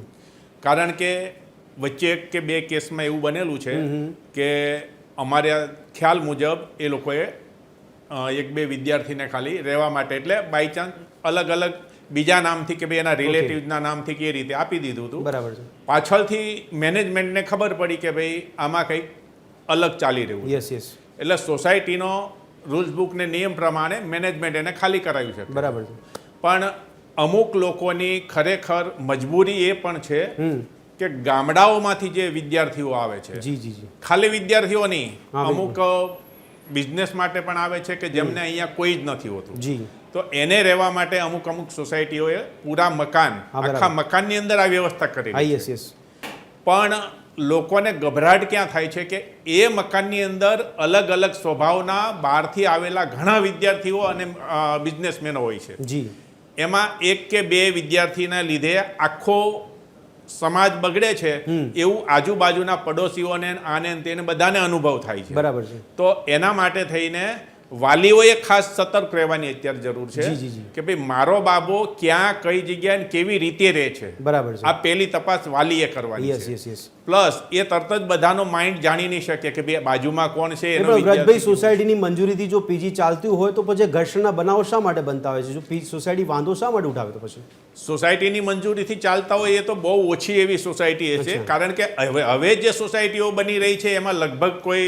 કારણ કે વચ્ચે 1 કે 2 કેસમાં એવું બનેલું છે કે અમારા ખ્યાલ મુજબ એ લોકોએ 1-2 વિદ્યાર્થીને ખાલી રહેવા માટે, એટલે બાય ચાન્સ અલગ અલગ બીજા નામથી કે ભાઈ એના રિલેટિવના નામથી કે એ રીતે આપી દીધું હતું. બરાબર છે. પાછળથી મેનેજમેન્ટને ખબર પડી કે ભાઈ આમાં કંઈક અલગ ચાલી રહ્યું. Yes yes. એટલે સોસાયટીનો રૂલ્સ બુક ને નિયમ પ્રમાણે મેનેજમેન્ટ એને ખાલી કરાવ્યું છે. બરાબર છે. પણ અમુક લોકોની ખરેખર મજબૂરી એ પણ છે કે ગામડાઓમાંથી જે વિદ્યાર્થીઓ આવે છે, જી જી જી, ખાલી વિદ્યાર્થીઓ નહીં, અમુક બિઝનેસ માટે પણ આવે છે કે જેમને અહીંયા કોઈ જ નથી હોતું. જી. તો એને રહેવા માટે અમુક સોસાયટીઓએ પૂરા મકાન, આખા મકાનની અંદર આ વ્યવસ્થા કરી. Yes yes. પણ લોકોને ગભરાટ ક્યાં થાય છે કે એ મકાનની અંદર અલગ અલગ સ્વભાવના બહારથી આવેલા ઘણા વિદ્યાર્થીઓ અને બિઝનેસમેનો હોય છે. જી. એમાં 1 કે 2 વિદ્યાર્થીના લીધે આખો સમાજ બગડે છે એવું આજુબાજુના પડોશીઓને આને તેને બધાને અનુભવ થાય છે. બરાબર છે. તો એના માટે થઈને વાલીઓએ ખાસ સતર્ક રહેવાની અત્યારે જરૂર છે કે ભાઈ મારો બાબો ક્યાં કઈ જગ્યાએ કેવી રીતે રહે છે. બરાબર છે. આ પહેલી તપાસ વાલીએ કરવાની યસ છે. Yes yes. પ્લસ એ તરત જ બધાનો માઇન્ડ જાણી નહીં શકે કે ભાઈ બાજુમાં કોણ છે. વ્રજભાઈ, સોસાયટીની મંજૂરીથી જો પીજી ચાલતું હોય તો પછી ઘર્ષણના બનાવો શા માટે બનતા હોય છે? જો સોસાયટી વાંધો શા માટે ઉઠાવે તો પછી? સોસાયટીની મંજૂરીથી ચાલતા હોય એ તો બહુ ઓછી એવી સોસાયટી છે. કારણ કે હવે જે સોસાયટીઓ બની રહી છે એમાં લગભગ કોઈ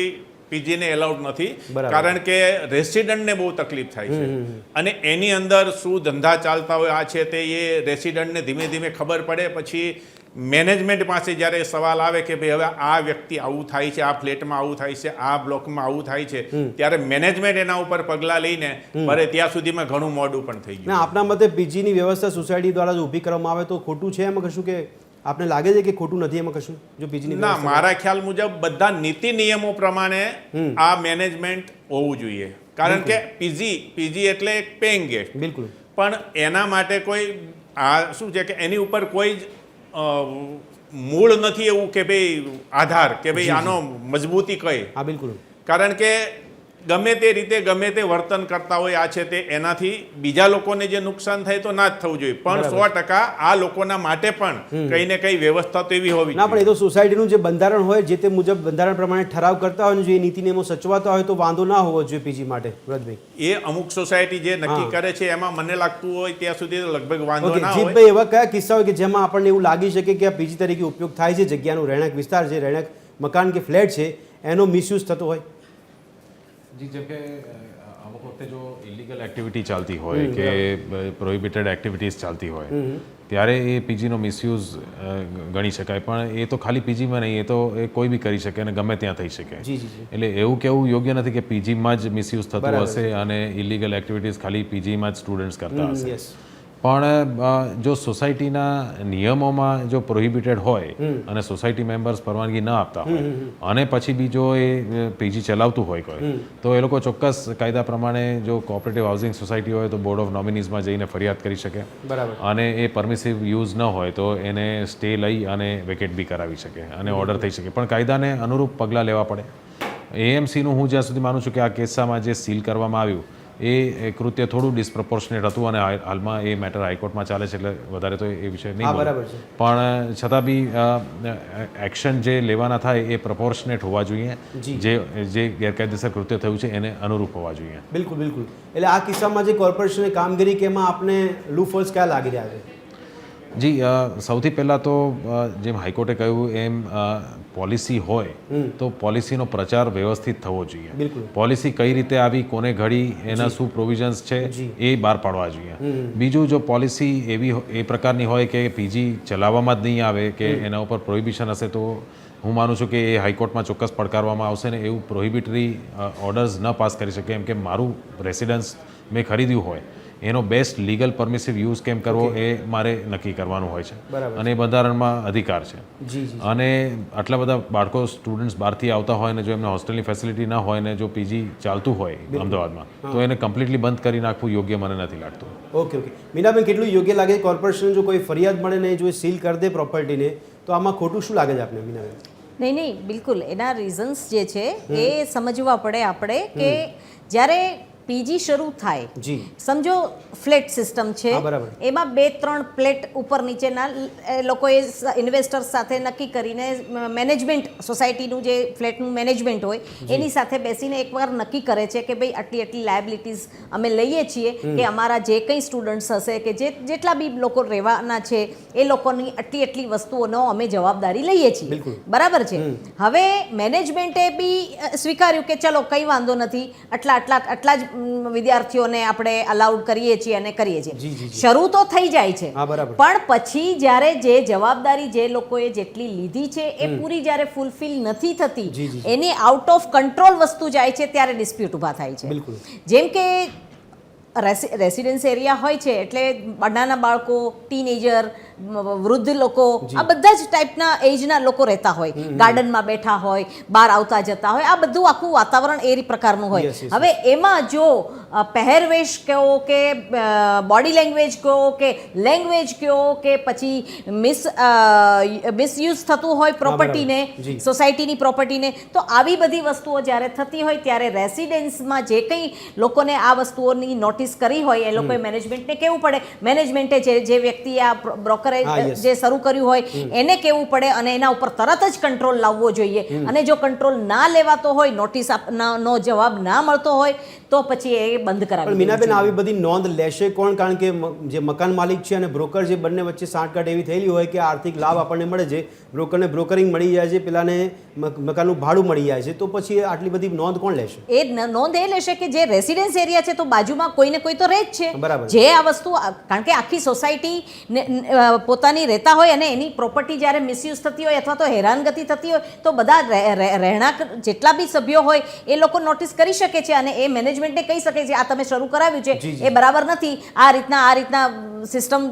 પીજીને એલાઉડ નથી. કારણ કે રેસિડન્ટને બહુ તકલીફ થાય છે અને એની અંદર શું ધંધા ચાલતા હોય આ છે તે એ રેસિડન્ટને ધીમે ધીમે ખબર પડે. પછી મેનેજમેન્ટ પાસે જ્યારે સવાલ આવે કે ભાઈ હવે આ વ્યક્તિ આવું થાય છે, આ ફ્લેટમાં આવું થાય છે, આ બ્લોકમાં આવું થાય છે, ત્યારે મેનેજમેન્ટ એના ઉપર પગલાં લઈને ભરે ત્યાં સુધીમાં ઘણું મોડું પણ થઈ ગયું. આપના મતે પીજીની વ્યવસ્થા સોસાયટી દ્વારા ઊભી કરવામાં આવે તો ખોટું છે એમાં કશું, કે આપને લાગે છે કે ખોટું નથી એમાં કશું? જો પીજીની ના, મારા ખ્યાલ મુજબ બધા નીતિ નિયમો પ્રમાણે આ મેનેજમેન્ટ હોવું જોઈએ. કારણ કે પીજી એટલે એક પેઇંગ ગેસ્ટ. બિલકુલ. પણ એના માટે કોઈ આ શું છે કે એની ઉપર કોઈ મૂળ નથી એવું કે ભાઈ આધાર કે ભાઈ આનો મજબૂતી કઈ. હા બિલકુલ. કારણ કે ગમે તે રીતે ગમે તે વર્તન કરતા હોય આ છે તે એનાથી બીજા લોકોને જે નુકસાન થાય તો ના જ થવું જોઈએ, પણ 100% આ લોકોના માટે પણ કંઈ ને કંઈ વ્યવસ્થા તો એવી હોવી ના, પણ એ તો સોસાયટીનું જે બંધારણ હોય જે તે મુજબ બંધારણ પ્રમાણે ઠરાવ કરતા હોય ને જો એ નીતિ નિયમો સચવાતા હોય તો વાંધો ના હોવો જોઈએ પીજી માટે. વ્રતભાઈ, એ અમુક સોસાયટી જે નક્કી કરે છે એમાં મને લાગતું હોય ત્યાં સુધી તો લગભગ વાંધો ઓકે ના હોય. જીતભાઈ, એવા કયા કિસ્સા હોય કે જેમાં આપણને એવું લાગી શકે કે આ પીજી તરીકે ઉપયોગ થાય છે, જગ્યાનું રહેણાંક વિસ્તાર છે, રહેણાંક મકાન કે ફ્લેટ છે, એનો મિસયુઝ થતો હોય? જી, જેમ કે અમુક વખતે જો ઇલીગલ એક્ટિવિટી ચાલતી હોય કે પ્રોહિબિટેડ એક્ટિવિટીઝ ચાલતી હોય ત્યારે એ પીજીનો મિસયુઝ ગણી શકાય, પણ એ તો ખાલી પીજીમાં નહીં, એ તો એ કોઈ બી કરી શકે અને ગમે ત્યાં થઈ શકે. જી જી જી. એટલે એવું કેવું યોગ્ય નથી કે પીજીમાં જ મિસયુઝ થતું હશે અને ઇલીગલ એક્ટિવિટીઝ ખાલી પીજીમાં જ સ્ટુડન્ટ્સ કરતા હશે. યસ. પણ જો સોસાયટીના નિયમોમાં જો પ્રોહિબિટેડ હોય અને સોસાયટી મેમ્બર્સ પરવાનગી ન આપતા હોય અને પછી બી જો એ પીજી ચલાવતું હોય કોઈ, તો એ લોકો ચોક્કસ કાયદા પ્રમાણે જો કોઓપરેટિવ હાઉસિંગ સોસાયટી હોય તો બોર્ડ ઓફ નોમિનીઝમાં જઈને ફરિયાદ કરી શકે. બરાબર. અને એ પરમિસિવ યુઝ ન હોય તો એને સ્ટે લઈ અને વેકેટ બી કરાવી શકે અને ઓર્ડર થઈ શકે, પણ કાયદાને અનુરૂપ પગલાં લેવા પડે. એએમસીનું હું જ્યાં સુધી માનું છું કે આ કિસ્સામાં જે સીલ કરવામાં આવ્યું એ કૃત્ય થોડું ડિસ્પ્રોપોર્શનેટ હતું અને હાલમાં એ મેટર હાઈકોર્ટમાં ચાલે છે એટલે વધારે તો એ વિષય નહીં બોલું. બરાબર છે. પણ છતાં બી એક્શન જે લેવાના થાય એ પ્રપોર્શનેટ હોવા જોઈએ, જે ગેરકાયદેસર કૃત્ય થયું છે એને અનુરૂપ હોવા જોઈએ. બિલકુલ બિલકુલ. એટલે આ કિસ્સામાં જે કોર્પોરેશને કામગીરી કે એમાં આપને લૂફોલ્સ કયા લાગી રહ્યા છે? જી, સૌથી પહેલાં તો જેમ હાઈકોર્ટે કહ્યું એમ પોલિસી હોય તો પોલિસીનો પ્રચાર વ્યવસ્થિત થવો જોઈએ. બિલકુલ. પોલિસી કઈ રીતે આવી, કોને ઘડી, એના શું પ્રોવિઝન્સ છે એ બહાર પાડવા જોઈએ. બીજું, જો પોલિસી એવી એ પ્રકારની હોય કે પીજી ચલાવવામાં જ નહીં આવે કે એના ઉપર પ્રોહિબિશન હશે તો હું માનું છું કે એ હાઈકોર્ટમાં ચોક્કસ પડકારવામાં આવશે ને એવું પ્રોહિબિટરી ઓર્ડર્સ ન પાસ કરી શકે. એમ કે મારું રેસિડન્સ મેં ખરીદ્યું હોય એનો બેસ્ટ લીગલ પરમિસિવ યુઝ કેમ કરવો એ મારે નક્કી કરવાનું હોય છે અને એ બંધારણમાં અધિકાર છે. અને આટલા બધા બાળકો સ્ટુડન્ટ્સ બહારથી આવતા હોય ને જો એમને હોસ્ટેલની ફેસિલિટી ના હોય ને જો પીજી ચાલતું હોય અમદાવાદમાં તો એને કમ્પ્લીટલી બંધ કરી નાખવું યોગ્ય મને નથી લાગતું. Okay okay. મીનાબેન, કેટલું યોગ્ય લાગે કોર્પોરેશન જો કોઈ ફરિયાદ મળે ને જો સીલ કરી દે પ્રોપર્ટીને તો આમાં ખોટું શું લાગે છે આપને મીનાબેન? નહીં નહીં, બિલકુલ એના રીઝન્સ જે છે એ સમજવા પડે આપણે કે જ્યારે પીજી શરૂ થાય, જી, સમજો ફ્લેટ સિસ્ટમ છે, એમાં 2-3 ફ્લેટ ઉપર નીચેના લોકોએ ઇન્વેસ્ટર્સ સાથે નક્કી કરીને મેનેજમેન્ટ સોસાયટીનું જે ફ્લેટનું મેનેજમેન્ટ હોય એની સાથે બેસીને એકવાર નક્કી કરે છે કે ભાઈ આટલી આટલી લાયબિલિટીઝ અમે લઈએ છીએ કે અમારા જે કંઈ સ્ટુડન્ટ્સ હશે કે જેટલા બી લોકો રહેવાના છે એ લોકોની આટલી વસ્તુઓનો અમે જવાબદારી લઈએ છીએ. બરાબર છે. હવે મેનેજમેન્ટે બી સ્વીકાર્યું કે ચલો કંઈ વાંધો નથી, આટલા જ વિદ્યાર્થીઓને આપણે અલાઉડ કરીએ છીએ અને કરીએ છીએ. શરૂ તો થઈ જાય છે, પણ પછી જ્યારે જે જવાબદારી જે લોકોએ જેટલી લીધી છે એ પૂરી જ્યારે ફૂલફિલ નથી થતી, એની આઉટ ઓફ કંટ્રોલ વસ્તુ જાય છે ત્યારે ડિસ્પ્યુટ ઊભા થાય છે. જેમ કે રેસિડેન્સ એરિયા હોય છે એટલે નાના બાળકો, ટીનેજર, વૃદ્ધ લોકો, આ બધા જ ટાઈપના એજના લોકો રહેતા હોય, ગાર્ડનમાં બેઠા હોય, બહાર આવતા જતા હોય, આ બધું આખું વાતાવરણ એ પ્રકારનું હોય. હવે એમાં જો પહેરવેશ કહો કે બોડી લેંગ્વેજ કહો કે લેંગ્વેજ કહો કે પછી મિસયુઝ થતું હોય પ્રોપર્ટીને, સોસાયટીની પ્રોપર્ટીને, તો આવી બધી વસ્તુઓ જ્યારે થતી હોય ત્યારે રેસિડેન્સમાં જે કંઈ લોકોને આ વસ્તુઓની નોટિસ કરી હોય એ લોકોએ મેનેજમેન્ટને કહેવું પડે. મેનેજમેન્ટે જે વ્યક્તિએ આ બ્રોકરેજ જે શરૂ કર્યું હોય એને કહેવું પડે અને એના ઉપર તરત જ કંટ્રોલ લાવવો જોઈએ. અને જો કંટ્રોલ ના લેવાતો હોય, નોટિસ નો જવાબ ના મળતો હોય તો પછી એ બંધ કરાવી. મીનાબેન, આવી બધી નોંધ લેશે કોણ? કારણ કે જે મકાન માલિક છે અને બ્રોકર જે બંને વચ્ચે સાંઠગાંઠ એવી થયેલી હોય કે આર્થિક લાભ આપણને મળે છે, બ્રોકરને બ્રોકરિંગ મળી જાય છે, પેલાને મકાનનું ભાડું મળી જાય છે, તો પછી આટલી બધી નોંધ કોણ લેશે? એ નોંધ એ લેશે કે જે રેસિડેન્સ એરિયા છે તો બાજુમાં કોઈને કોઈ તો રહે જ છે. જે આ વસ્તુ, કારણ કે આખી સોસાયટી પોતાની રહેતા હોય અને એની પ્રોપર્ટી જ્યારે મિસયુઝ થતી હોય અથવા તો હેરાનગતિ થતી હોય તો બધા રહેણાંક જેટલા બી સભ્યો હોય એ લોકો નોટિસ કરી શકે છે અને એ મેનેજમેન્ટને કહી શકે છે આ તમે શરૂ કરાવ્યું છે એ બરાબર નથી, આ રીતના સિસ્ટમ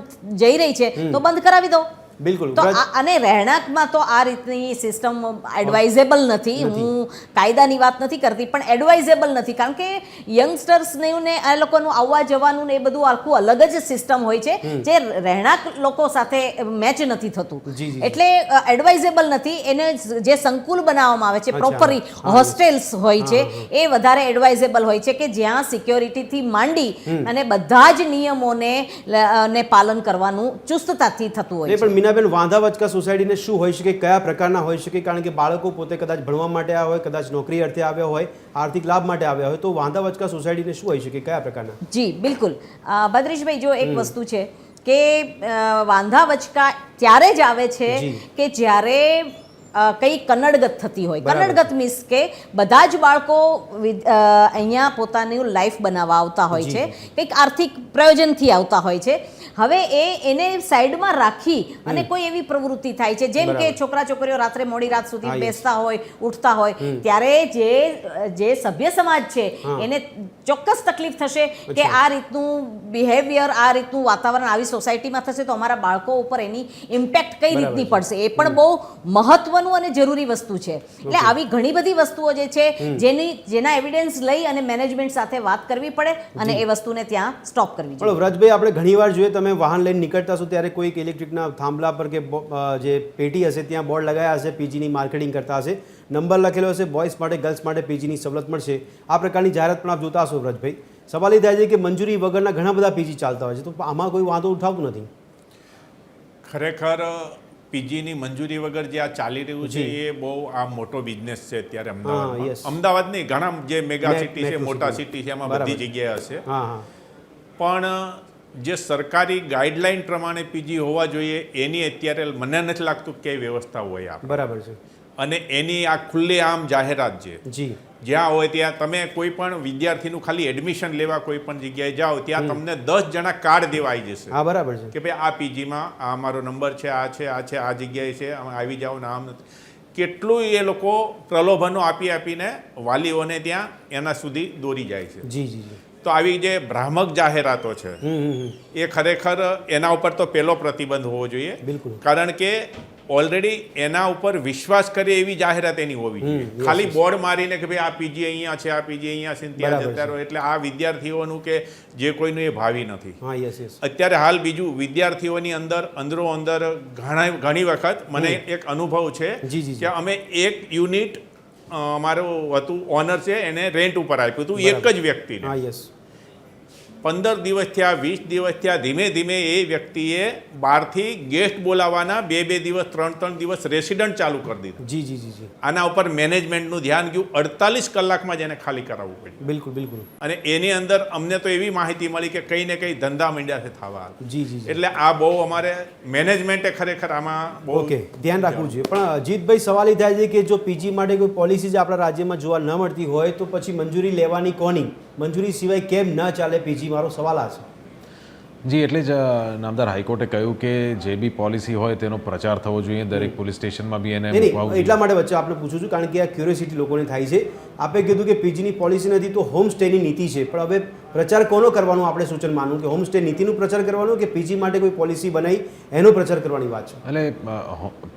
જઈ રહી છે તો બંધ કરાવી દો. બિલકુલ. તો અને રહેણાંકમાં તો આ રીતની સિસ્ટમ એડવાઇઝેબલ નથી. હું કાયદાની વાત નથી કરતી, પણ એડવાઇઝેબલ નથી, કારણ કે યંગસ્ટર્સને ને આ લોકોનું આવવા જવાનું ને એ બધું આખું અલગ જ સિસ્ટમ હોય છે જે રહેણાંક લોકો સાથે મેચ નથી થતું. એટલે એડવાઇઝેબલ નથી. એને જે સંકુલ બનાવવામાં આવે છે, પ્રોપરી હોસ્ટેલ્સ હોય છે, એ વધારે એડવાઇઝેબલ હોય છે, કે જ્યાં સિક્યોરિટીથી માંડી અને બધા જ નિયમોને ને પાલન કરવાનું ચુસ્તતાથી થતું હોય છે. મીનાબેન, વાંધા વચકા સોસાયટીને શું હોઈ શકે, કયા પ્રકારના હોઈ શકે? કારણ કે બાળકો પોતે કદાચ ભણવા માટે આવ્યા હોય, કદાચ નોકરી અર્થે આવ્યા હોય, આર્થિક લાભ માટે આવ્યા હોય, તો વાંધા વચકા સોસાયટીને શું હોઈ શકે, કયા પ્રકારના? જી બિલકુલ. ભદ્રેશભાઈ, જો એક વસ્તુ છે કે વાંધા વચકા ત્યારે જ આવે છે કે જ્યારે કંઈ કનડગત થતી હોય. કનડગત મીન્સ કે બધા જ બાળકો અહીંયા પોતાનું લાઈફ બનાવવા આવતા હોય છે, કંઈક આર્થિક પ્રયોજનથી આવતા હોય છે. હવે એને સાઈડમાં રાખી અને કોઈ એવી પ્રવૃત્તિ થાય છે, જેમ કે છોકરા છોકરીઓ રાત્રે મોડી રાત સુધી બેસતા હોય, ઉઠતા હોય, ત્યારે જે સભ્ય સમાજ છે એને ચોક્કસ તકલીફ થશે કે આ રીતનું બિહેવિયર, આ રીતનું વાતાવરણ આવી સોસાયટીમાં થશે તો અમારા બાળકો ઉપર એની ઇમ્પેક્ટ કઈ રીતની પડશે. એ પણ બહુ મહત્વનું અને જરૂરી વસ્તુ છે. એટલે આવી ઘણી બધી વસ્તુઓ જે છે જેના એવિડન્સ લઈ અને મેનેજમેન્ટ સાથે વાત કરવી પડે અને એ વસ્તુને ત્યાં સ્ટોપ કરવી જોઈએ. પણ વ્રજભાઈ, આપણે ઘણીવાર જોઈએ, તમે વાહન લઈને નીકળતા છો ત્યારે કોઈક ઇલેક્ટ્રિકના થાંભલા પર કે જે પેટી હશે ત્યાં બોર્ડ લગાવ્યા હશે, પીજીની માર્કેટિંગ કરતા હશે, નંબર લખેલો હશે, બોયઝ માટે ગર્લ્સ માટે પીજીની સવલત મળશે, આ પ્રકારની જાહેરાત પણ આપ જોતા હશો વ્રજભાઈ. સવાલ એ થાય છે કે મંજૂરી વગરના ઘણા બધા પીજી ચાલતા હોય છે, તો આમાં કોઈ વાંધો ઉઠાવતું નથી? ખરેખર પીજીની મંજૂરી વગર જે આ ચાલી રહ્યું છે એ બહુ આ મોટો બિઝનેસ છે અત્યારે અમદાવાદમાં. અમદાવાદ નહીં, ઘણા જે મેગા સિટી છે, મોટા સિટી છે, એમાં બધી જગ્યાએ હશે. પણ જે સરકારી ગાઈડલાઈન પ્રમાણે પીજી હોવા જોઈએ એની અત્યારે મને નથી લાગતું કે વ્યવસ્થા હોય. બરાબર છે. અને એની આ ખુલ્લે આમ જાહેરાત છે. જી. જ્યાં હોય ત્યાં તમે કોઈ પણ વિદ્યાર્થીનું ખાલી એડમિશન લેવા કોઈ પણ જગ્યાએ જાઓ ત્યાં તમને 10 જણા કાર્ડ દેવા આવી જશે. હા, બરાબર છે. કે ભાઈ આ પીજીમાં આ મારો નંબર છે, આ છે, આ છે, આ જગ્યાએ છે, આવી જાઓ ને આમ નથી. કેટલું એ લોકો પ્રલોભનો આપીને વાલીઓને ત્યાં એના સુધી દોરી જાય છે. જી જી જી. તો આવી જે ભ્રામક જાહેરાતો છે એ ખરેખર એના ઉપર તો પહેલો પ્રતિબંધ હોવો જોઈએ. બિલકુલ. કારણ કે ઓલરેડી એના ઉપર વિશ્વાસ કરે એવી જાહેરાત એની હોવી જોઈએ. ખાલી બોર્ડ મારીને કે ભાઈ આ પીજી અહીંયા છે, આ પીજી અહીંયા છે, ત્યાં જતા રહો, એટલે આ વિદ્યાર્થીઓનું કે જે કોઈનું એ ભાવિ નથી. અત્યારે હાલ બીજું વિદ્યાર્થીઓની અંદરો અંદર ઘણી વખત મને એક અનુભવ છે કે અમે એક યુનિટ અમારું હતું, ઓનર છે, એને રેન્ટ ઉપર આપ્યું હતું એક જ વ્યક્તિને. 15 દિવસ થયા, 20 દિવસ થયા, ધીમે ધીમે એ વ્યક્તિએ બહારથી ગેસ્ટ બોલાવવાના 2 દિવસ 3 દિવસ રેસિડન્ટ ચાલુ કરી દીધું. જી જી જી. આના ઉપર મેનેજમેન્ટનું ધ્યાન ગયું. 48 કલાકમાં જ એને ખાલી કરાવવું પડ્યું. બિલકુલ બિલકુલ. અને એની અંદર અમને તો એવી માહિતી મળી કે કંઈ ને કંઈ ધંધા મંડ્યા છે થવા. જી જી. એટલે આ બહુ અમારે મેનેજમેન્ટે ખરેખર આમાં બહુ ધ્યાન રાખવું જોઈએ. પણ અજીતભાઈ, સવાલ એ થાય છે કે જો પીજી માટે કોઈ પોલિસી જ આપણા રાજ્યમાં જોવા ન મળતી હોય તો પછી મંજૂરી લેવાની કોની? મંજૂરી સિવાય કેમ ન ચાલે પીજી? મારો સવાલ આ છે. જી, એટલે જ નામદાર હાઈકોર્ટે કહ્યું કે જે બી પોલિસી હોય તેનો પ્રચાર થવો જોઈએ, દરેક પોલીસ સ્ટેશનમાં બી એને એટલા માટે વચ્ચે આપણે પૂછું છું કારણ કે આ ક્યુરિયોસિટી લોકોને થાય છે. આપે કીધું કે પીજીની પોલિસી નથી તો હોમ સ્ટેની નીતિ છે, પણ હવે પ્રચાર કોનો કરવાનો આપણે સૂચન માનવું, કે હોમ સ્ટે નીતિનું પ્રચાર કરવાનો કે પીજી માટે કોઈ પોલિસી બનાવી એનો પ્રચાર કરવાની વાત છે? એટલે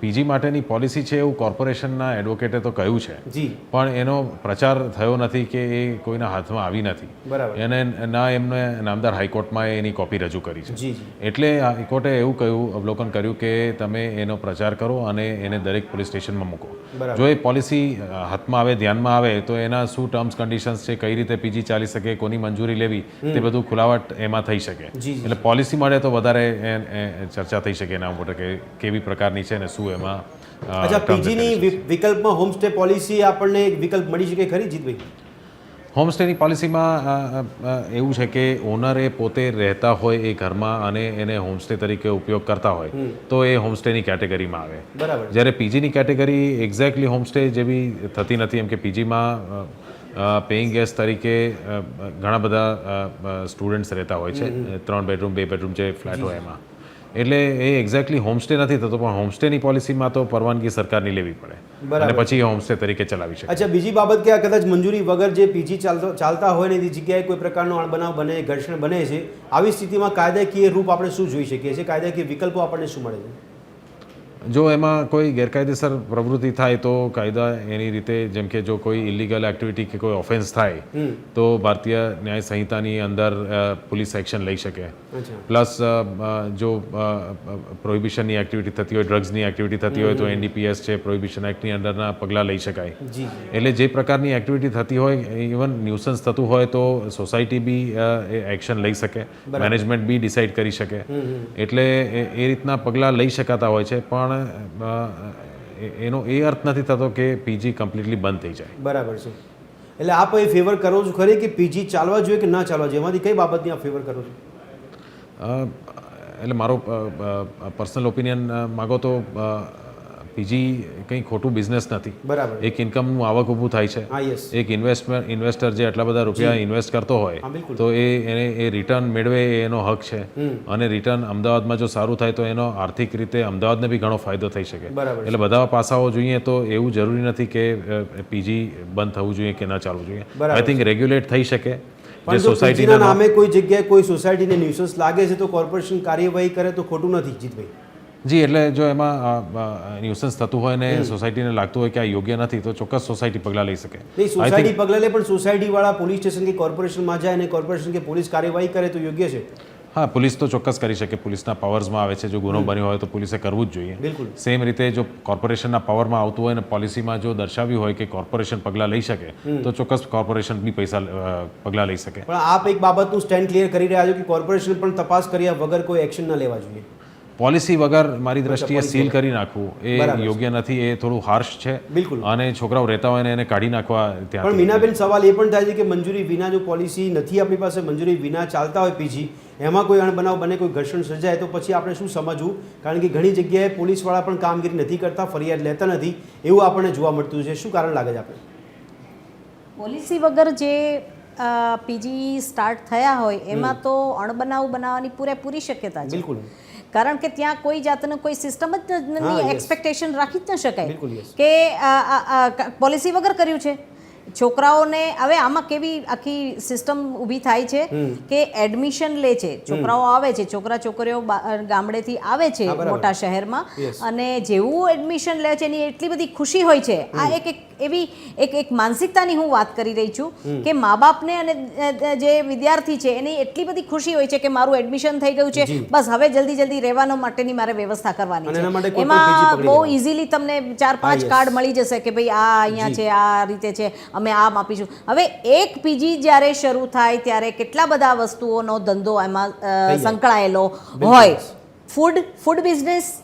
પીજી માટેની પોલિસી છે એવું કોર્પોરેશનના એડવોકેટે તો કહ્યું છે, જી, પણ એનો પ્રચાર થયો નથી કે એ કોઈના હાથમાં આવી નથી. બરાબર. એને ના એમને નામદાર હાઈકોર્ટમાં એની કોપી રજૂ કરી છે. જી. એટલે હાઈકોર્ટે એવું કહ્યું, અવલોકન કર્યું કે તમે એનો પ્રચાર કરો અને એને દરેક પોલીસ સ્ટેશનમાં મૂકો. જો એ પોલિસી હાથમાં આવે, ધ્યાનમાં આવે તો એના શું ટર્મ્સ કન્ડિશન્સ છે, કઈ રીતે પીજી ચાલી શકે, કોની મંજૂરી લેવી, તે બધું ખુલાવટ એમાં થઈ શકે. એટલે પોલિસી મળે તો વધારે ચર્ચા થઈ શકે એના ઉપર કે કેવી પ્રકારની છે ને શું એમાં. અચ્છા, પીજીની વિકલ્પમાં હોમસ્ટે પોલિસી આપણને વિકલ્પ મળી શકે ખરી જીતભાઈ? હોમસ્ટેની પોલિસીમાં એવું છે કે ઓનર એ પોતે રહેતા હોય એ ઘરમાં અને એને હોમસ્ટે તરીકે ઉપયોગ કરતા હોય તો એ હોમસ્ટેની કેટેગરીમાં આવે. બરાબર. જ્યારે પીજીની કેટેગરી એક્ઝેક્ટલી હોમસ્ટે જેવી થતી નથી, એમ કે પીજીમાં પેઇંગ ગેસ્ટ તરીકે ઘણા બધા સ્ટુડન્ટ્સ રહેતા હોય છે, 3 બેડરૂમ 2 બેડરૂમ જે ફ્લેટ હોય એમાં. એટલે એ એક્ઝેક્ટલી હોમસ્ટે નથી થતો, પણ હોમસ્ટેની પોલિસીમાં તો પરવાનગી સરકારની લેવી પડે અને પછી એ હોમસ્ટે તરીકે ચલાવી શકે. અચ્છા, બીજી બાબત કે આ કદાચ મંજૂરી વગર જે પીજી ચાલતા હોય ને એ જગ્યાએ કોઈ પ્રકારનો અણબનાવ બને, ઘર્ષણ બને છે, આવી સ્થિતિમાં કાયદાકીય રૂપ આપણે શું જોઈ શકીએ છીએ? કાયદાકીય વિકલ્પો આપણને શું મળે છે? જો એમાં કોઈ ગેરકાયદેસર પ્રવૃત્તિ થાય તો કાયદા એની રીતે, જેમ કે જો કોઈ ઇલીગલ એક્ટિવિટી કે કોઈ ઓફેન્સ થાય તો ભારતીય ન્યાય સંહિતાની અંદર પોલીસ એક્શન લઈ શકે. પ્લસ જો પ્રોહિબિશનની એક્ટિવિટી થતી હોય, ડ્રગ્સની એક્ટિવિટી થતી હોય તો NDPS છે, પ્રોહિબિશન એક્ટની અંડરના પગલાં લઈ શકાય. એટલે જે પ્રકારની એક્ટિવિટી થતી હોય, ઇવન ન્યુસન્સ થતું હોય તો સોસાયટી બી એક્શન લઈ શકે, મેનેજમેન્ટ બી ડિસાઇડ કરી શકે. એટલે એ રીતના પગલાં લઈ શકાતા હોય છે. પણ એનો એ અર્થ નથી થતો કે પીજી કમ્પ્લીટલી બંધ થઈ જાય. બરાબર છે. એટલે આપ એ ફેવર કરો છો ખરી કે પીજી ચાલવા જોઈએ કે ના ચાલવા જોઈએ? એમાંથી કઈ બાબતની આપ ફેવર કરો છો? એટલે મારો પર્સનલ ઓપિનિયન માગો તો પીજી કંઈ ખોટું બિઝનેસ નથી. બરાબર. એક ઇન્કમનું આવક ઊભું થાય છે. એક ઇન્વેસ્ટર જે આટલા બધા રૂપિયા ઇન્વેસ્ટ કરતો હોય તો એને એ રિટર્ન મેળવે એ એનો હક છે. અને રિટર્ન અમદાવાદમાં જો સારું થાય તો એનો આર્થિક રીતે અમદાવાદને બી ઘણો ફાયદો થઈ શકે. એટલે બધા પાસાઓ જોઈએ તો એવું જરૂરી નથી કે પીજી બંધ થવું જોઈએ કે ના ચાલવું જોઈએ. આઈ થિંક રેગ્યુલેટ થઈ શકે. જે સોસાયટીના નામે કોઈ જગ્યાએ કોઈ સોસાયટીને ન્યુસન્સ લાગે છે તો કોર્પોરેશન કાર્યવાહી કરે તો ખોટું નથી, જીતભાઈ? જી, એટલે જો એમાં ન્યુસન્સ થતું હોય ને સોસાયટીને લાગતું હોય કે આ યોગ્ય નથી તો ચોક્કસ સોસાયટી પગલાં લઈ શકે. નહીં, સોસાયટી પગલાં લે પણ સોસાયટીવાળા પોલીસ સ્ટેશન કે કોર્પોરેશનમાં જાય અને કોર્પોરેશન કે પોલીસ કાર્યવાહી કરે તો યોગ્ય છે. હા, પોલીસ તો ચોક્કસ કરી શકે. પોલીસના પાવર્સમાં આવે છે. જો ગુનો બન્યો હોય તો પોલીસે કરવું જ જોઈએ. બિલકુલ. સેમ રીતે જો કોર્પોરેશનના પાવરમાં આવતું હોય ને પોલિસીમાં જો દર્શાવ્યું હોય કે કોર્પોરેશન પગલાં લઈ શકે તો ચોક્કસ કોર્પોરેશન બી પગલાં લઈ શકે. પણ આપ એક બાબતનું સ્ટેન્ડ ક્લિયર કરી રહ્યા છો કે કોર્પોરેશન પણ તપાસ કર્યા વગર કોઈ એક્શન ન લેવા જોઈએ. પોલિસી વગર મારી દ્રષ્ટિએ સીલ કરી નાખવું એ યોગ્ય નથી. એ થોડું હાર્શ છે. બિલકુલ. અને છોકરાઓ રહેતા હોય ને એને કાઢી નાખવા ત્યાં. પણ મીનાબેન, સવાલ એ પણ થાય છે કે મંજૂરી વિના જો પોલિસી નથી આપણી પાસે, મંજૂરી વિના ચાલતા હોય પીજી, એમાં કોઈ અણબનાવ બને, કોઈ ઘર્ષણ સર્જાય તો પછી આપણે શું સમજવું? કારણ કે ઘણી જગ્યાએ પોલીસવાળા પણ કામગીરી નથી કરતા, ફરિયાદ લેતા નથી, એવું આપણને જોવા મળતું છે. શું કારણ લાગે છે આપણે? પોલિસી વગર જે પીજી સ્ટાર્ટ થયા હોય એમાં તો અણબનાવ બનાવવાની પૂરેપૂરી શક્યતા છે. બિલકુલ. કારણ કે ત્યાં કોઈ જાતનું કોઈ સિસ્ટમ જ નહીં, એક્સપેક્ટેશન રાખી જ ન શકાય બિલકુલ, yes. કે પોલિસી વગર કર્યું છે. છોકરાઓને હવે આમાં કેવી આખી સિસ્ટમ ઊભી થાય છે કે એડમિશન લે છે, છોકરાઓ આવે છે, છોકરા છોકરીઓ ગામડેથી આવે છે મોટા શહેરમાં, અને જેવું એડમિશન લે છે એની એટલી બધી ખુશી હોય છે. આ એક એવી એક માનસિકતાની હું વાત કરી રહી છું કે મા બાપને અને જે વિદ્યાર્થી છે એની એટલી બધી ખુશી હોય છે કે મારું એડમિશન થઈ ગયું છે, બસ હવે જલ્દી જલ્દી રહેવાનો માટેની મારે વ્યવસ્થા કરવાની છે. એમાં બહુ ઇઝીલી તમને 4-5 કાર્ડ મળી જશે કે ભાઈ આ અહીંયા છે, આ રીતે છે, અમે આમ આપીશું. હવે એક પીજી જ્યારે શરૂ થાય ત્યારે કેટલા બધા વસ્તુઓનો ધંધો એમાં સંકળાયેલો હોય. Food business,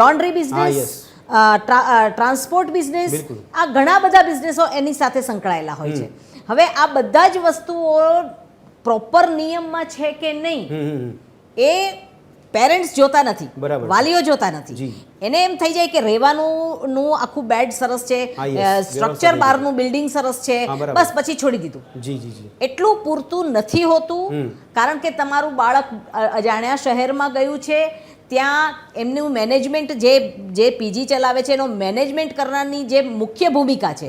laundry business, transport business, આ ઘણા બધા બિઝનેસો એની સાથે સંકળાયેલા હોય છે. હવે આ બધા જ વસ્તુઓ પ્રોપર નિયમમાં છે કે નહીં એ પેરેન્ટ્સ જોતા નથી, વાલીઓ જોતા નથી. એને એમ થઈ જાય કે રહેવાનું આખું બેડ સરસ છે, સ્ટ્રક્ચર બહારનું બિલ્ડિંગ સરસ છે, બસ પછી છોડી દીધું. એટલું પૂરતું નથી હોતું. કારણ કે તમારું બાળક અજાણ્યા શહેરમાં ગયું છે, ત્યાં એમનું મેનેજમેન્ટ જે પીજી ચલાવે છે એનો મેનેજમેન્ટ કરનારની જે મુખ્ય ભૂમિકા છે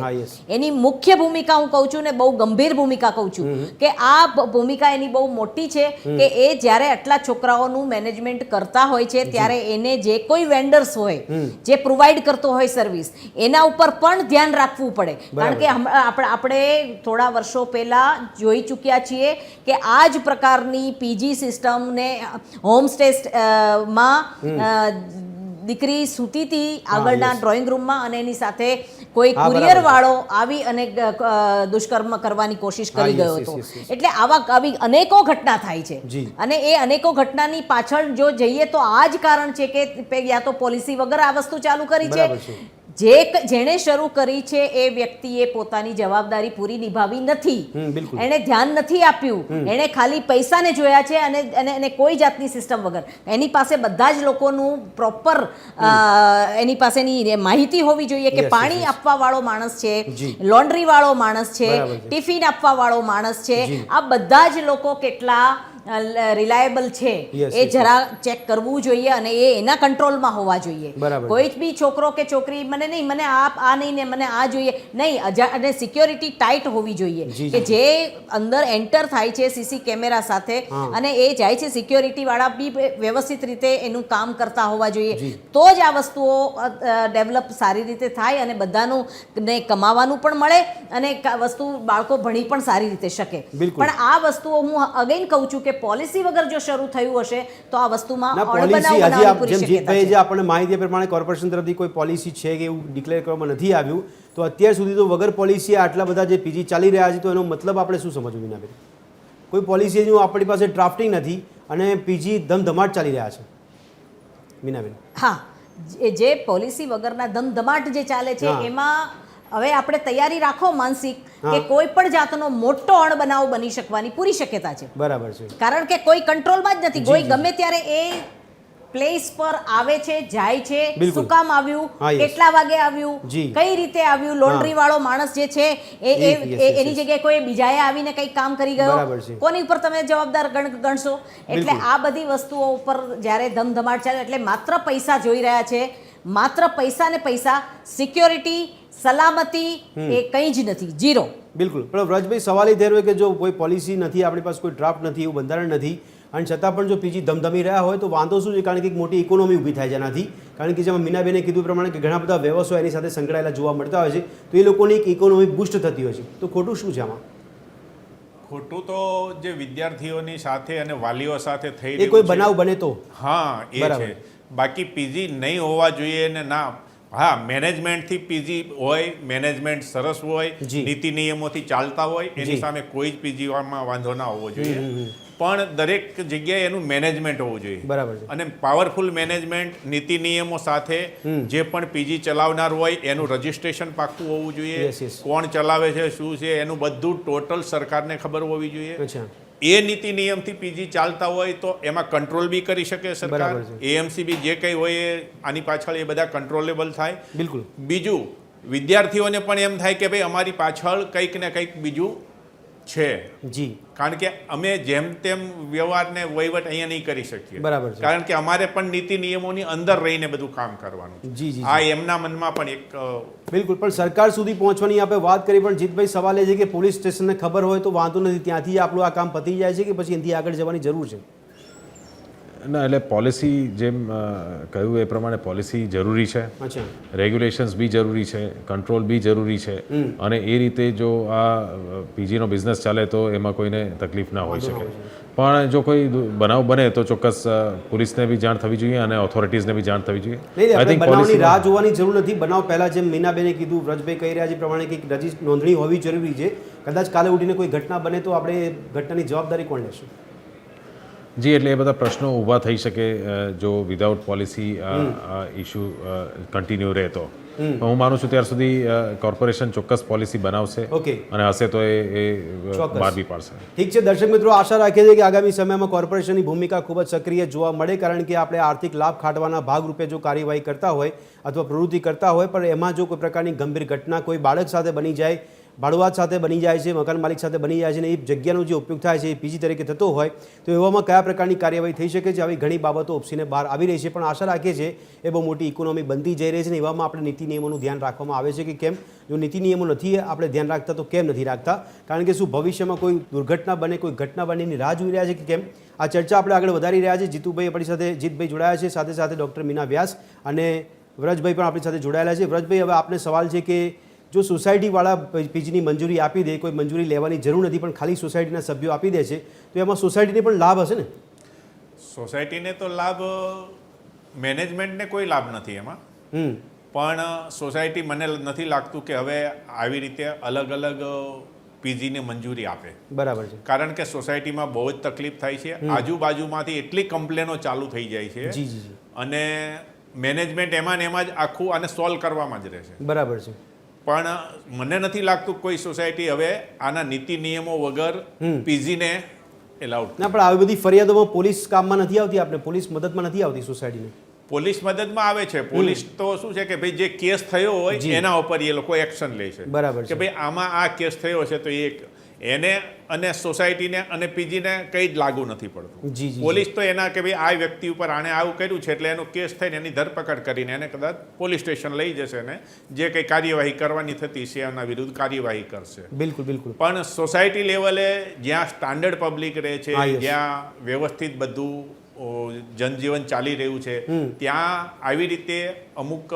એની મુખ્ય ભૂમિકા હું કહું છું ને બહુ ગંભીર ભૂમિકા કહું છું કે આ ભૂમિકા એની બહુ મોટી છે કે એ જ્યારે આટલા છોકરાઓનું મેનેજમેન્ટ કરતા હોય છે ત્યારે એને જે કોઈ વેન્ડર્સ હોય જે પ્રોવાઈડ કરતો હોય સર્વિસ એના ઉપર પણ ધ્યાન રાખવું પડે. કારણ કે આપણે થોડા વર્ષો પહેલા જોઈ ચૂક્યા છીએ કે આ જ પ્રકારની પીજી સિસ્ટમને હોમસ્ટે માં દીકરી સૂતી હતી આગળના ડ્રોઈંગ રૂમમાં અને એની સાથે કોઈ કુરિયર વાળો આવી અને દુષ્કર્મ કરવાની કોશિશ કરી ગયો હતો. એટલે આવી અનેકો ઘટના થાય છે અને એ અનેકો ઘટનાની પાછળ જો જઈએ તો આ જ કારણ છે કે યા તો પોલિસી વગર આ વસ્તુ ચાલુ કરી છે, જેણે શરૂ કરી છે એ વ્યક્તિએ પોતાની જવાબદારી પૂરી નિભાવી નથી, એણે ધ્યાન નથી આપ્યું, એણે ખાલી પૈસાને જોયા છે અને કોઈ જાતની સિસ્ટમ વગર. એની પાસે બધા જ લોકોનું પ્રોપર એની પાસેની માહિતી હોવી જોઈએ કે પાણી આપવા વાળો માણસ છે, લોન્ડ્રી વાળો માણસ છે, ટિફિન આપવા વાળો માણસ છે, આ બધા જ લોકો કેટલા રિલાયેબલ છે Yes, એ yes, જરા ચેક કરવું જોઈએ અને એ એના કંટ્રોલમાં હોવા જોઈએ. બરાબર. કોઈ જ બી છોકરો કે છોકરી મને નહીં, મને આ નહીં ને મને આ જોઈએ નહીં, અને સિક્યોરિટી ટાઈટ હોવી જોઈએ જી, કે જી. જે અંદર એન્ટર થાય છે સીસી કેમેરા સાથે હા. અને એ જાય છે સિક્યોરિટી વાળા બી વ્યવસ્થિત રીતે એનું કામ કરતા હોવા જોઈએ, જી. તો જ આ વસ્તુઓ ડેવલપ સારી રીતે થાય અને બધાનું ને કમાવાનું પણ મળે અને વસ્તુ બાળકો ભણી પણ સારી રીતે શકે. બિલકુલ. પણ આ વસ્તુઓ હું અગેન કહું છું કે પોલિસી વગર જો શરૂ થયું હશે તો આ વસ્તુમાં ના અણબનાવ પોલિસી હજી બનાવવાની જેમ પૂરી શક્યતા જીતભાઈ છે. જે આપણને માહિતી પ્રમાણે કોર્પોરેશન તરફથી કોઈ પોલિસી છે કે એવું ડિક્લેર કરવામાં નથી આવ્યું, તો અત્યાર સુધી તો વગર પોલિસી આટલા બધા જે પીજી ચાલી રહ્યા છે, તો એનો મતલબ આપણે શું સમજવું મીનાબેન? કોઈ પોલિસી હજુ આપણી પાસે ડ્રાફ્ટિંગ નથી અને પીજી ધમધમાટ ચાલી રહ્યા છે મીનાબેન. હા, જે પોલિસી વગરના ધમધમાટ જે ચાલે છે હા. એમાં હવે આપણે તૈયારી રાખો માનસિક કે હા. કોઈ પણ જાતનો મોટો અણબનાવ બની શકવાની પૂરી શક્યતા છે. બરાબર છે. કારણ કે કોઈ કંટ્રોલમાં જ નથી. જી, કોઈ જી. ગમે ત્યારે એ પ્લેસ પર આવે છે, જાય છે, બિલકુલ. શું કામ આવ્યું, હા, yes. કેટલા વાગે આવ્યું, જી. કઈ રીતે આવ્યું, લોન્ડ્રી વાળો માણસ જે છે yes, yes, એની જગ્યાએ કોઈ બીજાએ આવીને કંઈક કામ કરી ગયો, બરાબર છે. કોની ઉપર તમે જવાબદાર ગણશો? એટલે બિલકુલ. આ બધી વસ્તુઓ ઉપર જ્યારે ધમધમાટ ચાલે એટલે માત્ર પૈસા જોઈ રહ્યા છે, માત્ર પૈસા ને પૈસા, સિક્યોરિટી, સલામતી એ કંઈ જ નથી, ઝીરો. બિલકુલ. પણ વ્રજભાઈ સવાલ એ થયો કે જો કોઈ પોલિસી નથી, આપણી પાસે કોઈ ડ્રાફ્ટ નથી, એવું બંધારણ નથી, અને છતાં પણ જો પીજી ધમધમી રહ્યા હોય તો વાંધો શું છે? કારણ કે એક મોટી ઇકોનોમી ઊભી થાય છે એનાથી. કારણ કે જેમાં મીનાબેને કીધું પ્રમાણે કે ઘણા બધા વ્યવસાયો એની સાથે સંકળાયેલા જોવા મળતા હોય છે, તો એ લોકોની એક ઇકોનોમી બુસ્ટ થતી હોય છે. તો ખોટું શું છે આમાં? ખોટું તો જે વિદ્યાર્થીઓની સાથે અને વાલીઓ સાથે થઈ એ રહ્યું કોઈ છે. બનાવ બને તો હા, એ બરાબર. છે. બાકી પીજી નહીં હોવા જોઈએ ને ના. હા, મેનેજમેન્ટથી પીજી હોય, મેનેજમેન્ટ સરસ હોય, જી. નીતિ નિયમોથી ચાલતા હોય, જી. એની સામે કોઈ જ પીજીમાં વાંધો ના હોવો જોઈએ. પણ દરેક જગ્યાએ એનું મેનેજમેન્ટ હોવું જોઈએ. બરાબર છે. અને પાવરફુલ મેનેજમેન્ટ, નીતિ નિયમો સાથે જે પણ પીજી ચલાવનાર હોય એનું રજિસ્ટ્રેશન પાક્કું હોવું જોઈએ. Yes, yes. કોણ ચલાવે છે, શું છે, એનું બધું ટોટલ સરકારને ખબર હોવી જોઈએ. અચ્છા. એ નીતિ નિયમથી પીજી ચાલતા હોય તો એમાં કંટ્રોલ બી કરી શકે સરકાર. બરાબર છે. એએમસી બી જે કંઈ હોય એ આની પાછળ એ બધા કંટ્રોલેબલ થાય. બિલકુલ. બીજું, વિદ્યાર્થીઓને પણ એમ થાય કે ભાઈ અમારી પાછળ કંઈક ને કંઈક બીજું છે. જી. કારણ કે અમે જેમ તેમ વ્યવહારને વહીવટ અહીંયા નહીં કરી શકીએ. બરાબર છે. કારણ કે અમારે પણ નીતિ નિયમોની અંદર રહીને બધું કામ કરવાનું છે. જી, જી, આ એમના મનમાં પણ એક બિલકુલ. પણ સરકાર સુધી પહોંચવાની આપણે વાત કરી, પણ જીતભાઈ સવાલ એ છે કે પોલીસ સ્ટેશનને ખબર હોય તો વાંધો નથી, ત્યાંથી જ આપણું આ કામ પતી જાય છે કે પછી એનાથી આગળ જવાની જરૂર છે? ના, એટલે પોલિસી જેમ કહ્યું એ પ્રમાણે પોલિસી જરૂરી છે, અચ્છા. રેગ્યુલેશન્સ બી જરૂરી છે, કંટ્રોલ બી જરૂરી છે, અને એ રીતે જો આ પીજીનો બિઝનેસ ચાલે તો એમાં કોઈને તકલીફ ના હોઈ શકે. પણ જો કોઈ બનાવ બને તો ચોક્કસ પોલીસને બી જાણ થવી જોઈએ અને ઓથોરિટીઝને બી જાણ થવી જોઈએ. નહીં, I આપણે think બનાવની policy- રાહ જોવાની જરૂર નથી. બનાવ પહેલા જેમ મીનાબેને કીધું, વ્રજભાઈ કહી રહ્યા છે પ્રમાણે કે નોંધણી હોવી જરૂરી છે. કદાચ કાલે ઉઠીને કોઈ ઘટના બને તો આપણે એ ઘટનાની જવાબદારી કોણ લેશે? જી, એટલે એ બધા પ્રશ્નો ઊભા થઈ શકે જો વિધાઉટ પોલિસી ઇસ્યુ કન્ટિન્યુ રહે તો. હું માનું છું ત્યાર સુધી કોર્પોરેશન ચોક્કસ પોલિસી બનાવશે ઓકે. અને હશે તો એ ચોક્કસ. બહાર બી પાડશે. ઠીક છે દર્શક મિત્રો, આશા રાખીએ છીએ કે આગામી સમયમાં કોર્પોરેશનની ભૂમિકા ખૂબ જ સક્રિય જોવા મળે, કારણ કે આપણે આર્થિક લાભ ખાટવાના ભાગરૂપે જો કાર્યવાહી કરતા હોય અથવા પ્રવૃત્તિ કરતા હોય, પણ એમાં જો કોઈ પ્રકારની ગંભીર ઘટના કોઈ બાળક સાથે બની જાય, ભાડુઆત સાથે બની જાય છે, મકાન માલિક સાથે બની જાય છે, અને એ જગ્યાનો જે ઉપયોગ થાય છે એ પીજી તરીકે થતો હોય, તો એવામાં કયા પ્રકારની કાર્યવાહી થઈ શકે છે, આવી ઘણી બાબતો ઉપસીને બહાર આવી રહી છે. પણ આશા રાખીએ છીએ એ બહુ મોટી ઇકોનોમી બનતી જઈ રહી છે, અને એવામાં આપણે નીતિ નિયમોનું ધ્યાન રાખવામાં આવે છે કે કેમ. જો નીતિ નિયમો નથી આપણે ધ્યાન રાખતા તો કેમ નથી રાખતા? કારણ કે શું ભવિષ્યમાં કોઈ દુર્ઘટના બને, કોઈ ઘટના બનીની રાહ જોઈ રહ્યા છે કે કેમ? આ ચર્ચા આપણે આગળ વધારી રહ્યા છે. જીતુભાઈ આપણી સાથે, જીતભાઈ જોડાયા છે, સાથે સાથે ડૉક્ટર મીના વ્યાસ અને વ્રજભાઈ પણ આપણી સાથે જોડાયેલા છે. વ્રજભાઈ, હવે આપને સવાલ છે કે જો સોસાયટીવાળા પીજીની મંજૂરી આપી દે, કોઈ મંજૂરી લેવાની જરૂર નથી, પણ ખાલી સોસાયટીના સભ્યો આપી દે છે, તો એમાં સોસાયટીને પણ લાભ હશે ને? સોસાયટીને તો લાભ, મેનેજમેન્ટને કોઈ લાભ નથી એમાં. પણ સોસાયટી મને નથી લાગતું કે હવે આવી રીતે અલગ અલગ પીજીને મંજૂરી આપે. બરાબર છે. કારણ કે સોસાયટીમાં બહુ જ તકલીફ થાય છે. આજુબાજુમાંથી એટલી કમ્પ્લેનો ચાલુ થઈ જાય છે. જી જી જી. અને મેનેજમેન્ટ એમાં ને એમાં જ આખું આને સોલ્વ કરવામાં જ રહેશે. બરાબર છે. પણ મને નથી લાગતું કોઈ સોસાયટી હવે આના નીતિ નિયમો વગર પીજીને એલાઉડ. ના, પણ આવી બધી ફરિયાદોમાં પોલીસ કામમાં નથી આવતી, આપણે પોલીસ મદદમાં નથી આવતી સોસાયટીને. પોલીસ મદદમાં આવે છે. પોલીસ તો શું છે કે ભાઈ જે કેસ થયો હોય એના ઉપર એ લોકો એક્શન લે છે. બરાબર છે. કે ભાઈ આમાં આ કેસ થયો છે તો એને અને સોસાયટીને અને પીજીને કંઈ જ લાગુ નથી પડતું. જી, જી, પોલીસ તો એના કે ભાઈ આ વ્યક્તિ ઉપર આણે આવું કર્યું છે એટલે એનો કેસ થઈને એની ધરપકડ કરીને એને કદાચ પોલીસ સ્ટેશન લઈ જશે ને જે કંઈ કાર્યવાહી કરવાની થતી છે એના વિરુદ્ધ કાર્યવાહી કરશે. બિલકુલ બિલકુલ. પણ સોસાયટી લેવલે જ્યાં સ્ટાન્ડર્ડ પબ્લિક રહે છે, હા, yes. જ્યાં વ્યવસ્થિત બધું જનજીવન ચાલી રહ્યું છે, ત્યાં આવી રીતે અમુક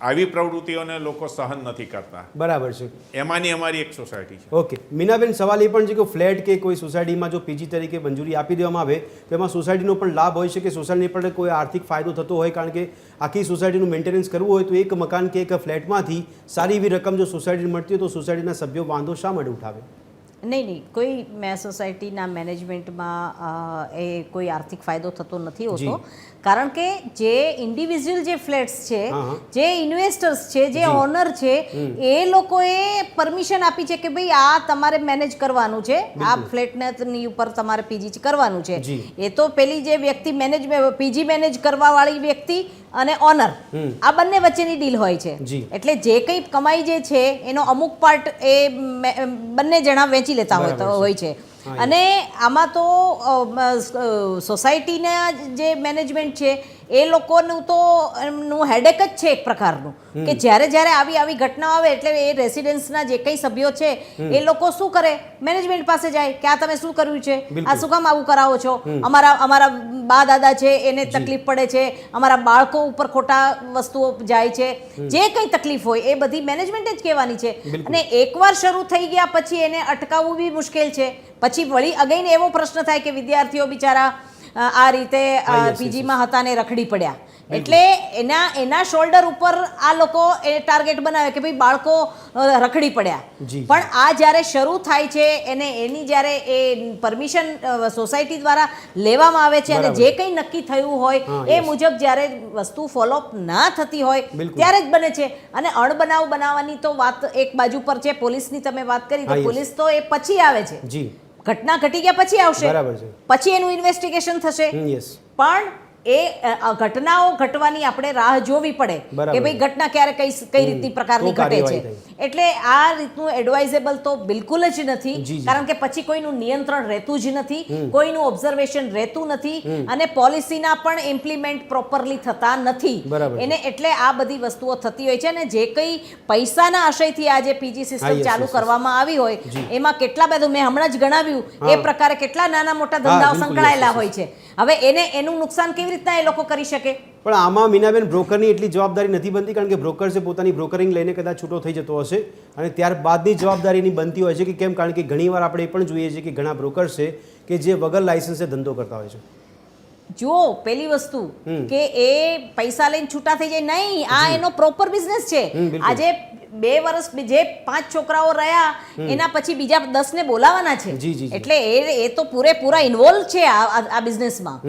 આવી પ્રવૃત્તિઓને લોકો સહન નથી કરતા. બરાબર છે. એમાંની અમારી એક સોસાયટી છે. ઓકે મીનાબેન, સવાલ એ પણ છે કે ફ્લેટ કે કોઈ સોસાયટીમાં જો પીજી તરીકે મંજૂરી આપી દેવામાં આવે તો એમાં સોસાયટીનો પણ લાભ હોય છે કે સોસાયટીને પણ કોઈ આર્થિક ફાયદો થતો હોય, કારણ કે આખી સોસાયટીનું મેન્ટેનન્સ કરવું હોય તો એક મકાન કે એક ફ્લેટમાંથી સારી એવી રકમ જો સોસાયટીને મળતી હોય તો સોસાયટીના સભ્યો વાંધો શા માટે ઉઠાવે? નહીં, કોઈ મેં સોસાયટીના મેનેજમેન્ટમાં એ કોઈ આર્થિક ફાયદો થતો નથી હોતો, કારણ કે જે ઇન્ડિવિજ્યુઅલ જે ફ્લેટ્સ છે, જે ઇન્વેસ્ટર્સ છે, જે ઓનર છે, એ લોકોએ પરમિશન આપી છે કે ભાઈ આ તમારે મેનેજ કરવાનું છે, આ ફ્લેટની ઉપર તમારે પીજી કરવાનું છે. એ તો પેલી જે વ્યક્તિ પીજી મેનેજ કરવા વાળી વ્યક્તિ અને ઓનર આ બંને વચ્ચેની ડીલ હોય છે. એટલે જે કંઈ કમાઈ જે છે એનો અમુક પાર્ટ એ બંને જણા વેચી લેતા હોય છે. અને આમાં તો સોસાયટીના જે મેનેજમેન્ટ છે એ લોકોનું તો એમનું હેડેક જ છે એક પ્રકારનું, કે જ્યારે આવી ઘટનાઓ આવે એટલે એ રેસિડેન્સના જે કંઈ સભ્યો છે એ લોકો શું કરે, મેનેજમેન્ટ પાસે જાય કે આ તમે શું કર્યું છે, આ શું કામ આવું કરાવો છો, અમારા બા દાદા છે એને તકલીફ પડે છે, અમારા બાળકો ઉપર ખોટા વસ્તુઓ જાય છે, જે કંઈ તકલીફ હોય એ બધી મેનેજમેન્ટે જ કહેવાની છે. અને એકવાર શરૂ થઈ ગયા પછી એને અટકાવવું બી મુશ્કેલ છે. પછી વળી અગેન એવો પ્રશ્ન થાય કે વિદ્યાર્થીઓ બિચારા આ રીતે પીજીમાં હતા ને રખડી પડ્યા, એટલે એના શોલ્ડર ઉપર આ લોકો એ ટાર્ગેટ બનાવે કે ભાઈ બાળકો રખડી પડ્યા. પણ આ જ્યારે શરૂ થાય છે એની જ્યારે એ પરમિશન સોસાયટી દ્વારા લેવામાં આવે છે અને જે કંઈ નક્કી થયું હોય એ મુજબ જ્યારે વસ્તુ ફોલોઅપ ના થતી હોય ત્યારે જ બને છે. અને અણબનાવ બનાવવાની તો વાત એક બાજુ પર છે, પોલીસની તમે વાત કરી તો પોલીસ તો એ પછી આવે છે, ઘટના ઘટી ગયા પછી આવશે, પછી એનું ઇન્વેસ્ટિગેશન થશે. પણ એ ઘટનાઓ ઘટવાની આપણે રાહ જોવી પડે કે ભાઈ ઘટના ક્યારે કઈ રીતની પ્રકારની ઘટે છે. એટલે આ રીતનું એડવાઇઝેબલ તો બિલકુલ જ નથી, કારણ કે પછી કોઈનું નિયંત્રણ રહેતું જ નથી, કોઈનું ઓબ્ઝર્વેશન રહેતું નથી અને પોલિસીના પણ ઇમ્પ્લિમેન્ટ પ્રોપરલી થતા નથી એને. એટલે આ બધી વસ્તુઓ થતી હોય છે. અને જે કંઈ પૈસાના આશયથી આ જે પીજી સિસ્ટમ ચાલુ કરવામાં આવી હોય એમાં કેટલા બધું મેં હમણાં જ ગણાવ્યું એ પ્રકારે કેટલા નાના મોટા ધંધાઓ સંકળાયેલા હોય છે. હવે એનું નુકસાન કેવી રીતના એ લોકો કરી શકે? પણ આમાં મીનાબેન બ્રોકરની એટલી જવાબદારી નથી બનતી, કારણ કે બ્રોકર્સે પોતાની બ્રોકરિંગ લઈને કદાચ છૂટો થઈ જતો હશે અને ત્યારબાદની જવાબદારીની બનતી હોય છે કે કેમ, કારણ કે ઘણીવાર આપણે એ પણ જોઈએ છીએ કે ઘણા બ્રોકર્સ છે કે જે વગર લાયસન્સે ધંધો કરતા હોય છે. જો પેલી વસ્તુ કે એ પૈસા લઈને છૂટા થઈ જાય નહીં, આ એનો પ્રોપર બિઝનેસ છે. આજે 2 વર્ષ જે 5 છોકરાઓ રહ્યા એના પછી બીજા 10 ને બોલાવાના છે, એટલે એ તો પૂરેપૂરા ઇન્વોલ્વ છે આ બિઝનેસમાં.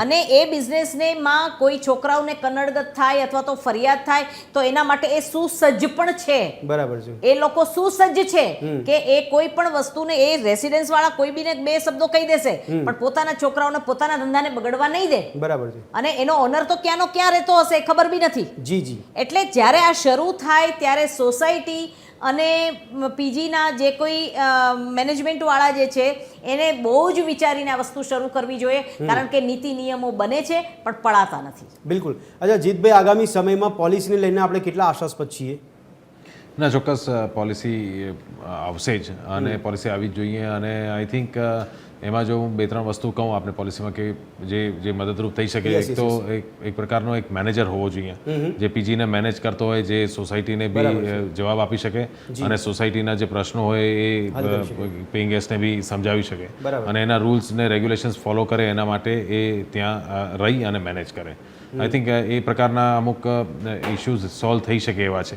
અને એ બિઝનેસને માં કોઈ છોકરાઓને કનડગત થાય અથવા તો ફરિયાદ થાય તો એના માટે એ સુસજ્જ પણ છે. બરાબર છે. એ લોકો સુસજ્જ છે કે એ કોઈ પણ વસ્તુને એ રેસિડેન્સ વાળા કોઈ બીને 2 શબ્દો કહી દેશે પણ પોતાના છોકરાઓને પોતાના ધંધાને બગડવા નહીં દે. બરાબર છે. અને એનો ઓનર તો ક્યાંનો ક્યાં રહેતો હશે ખબર બી નથી. એટલે જ્યારે આ શરૂ થાય ત્યારે સોસાયટી અને પીજીના જે કોઈ મેનેજમેન્ટવાળા જે છે એને બહુ જ વિચારીને આ વસ્તુ શરૂ કરવી જોઈએ, કારણ કે નીતિ નિયમો બને છે પણ પડાતા નથી. બિલકુલ. અચ્છા જીતભાઈ, આગામી સમયમાં પોલિસીને લઈને આપણે કેટલા આશાસ્પદ છીએ? ના, ચોક્કસ પોલિસી આવશે જ અને પોલિસી આવવી જ જોઈએ. અને આઈ થિંક એમાં જો હું 2-3 વસ્તુ કહું આપણે પોલિસીમાં કે જે મદદરૂપ થઈ શકે, એક તો એક પ્રકારનો એક મેનેજર હોવો જોઈએ જે પીજીને મેનેજ કરતો હોય, જે સોસાયટીને બી જવાબ આપી શકે અને સોસાયટીના જે પ્રશ્નો હોય એ પેઇંગ ગેસ્ટને બી સમજાવી શકે અને એના રૂલ્સ ને રેગ્યુલેશન્સ ફોલો કરે, એના માટે એ ત્યાં રહી અને મેનેજ કરે. આઈ થિંક એ પ્રકારના અમુક ઇશ્યુઝ સોલ્વ થઈ શકે એવા છે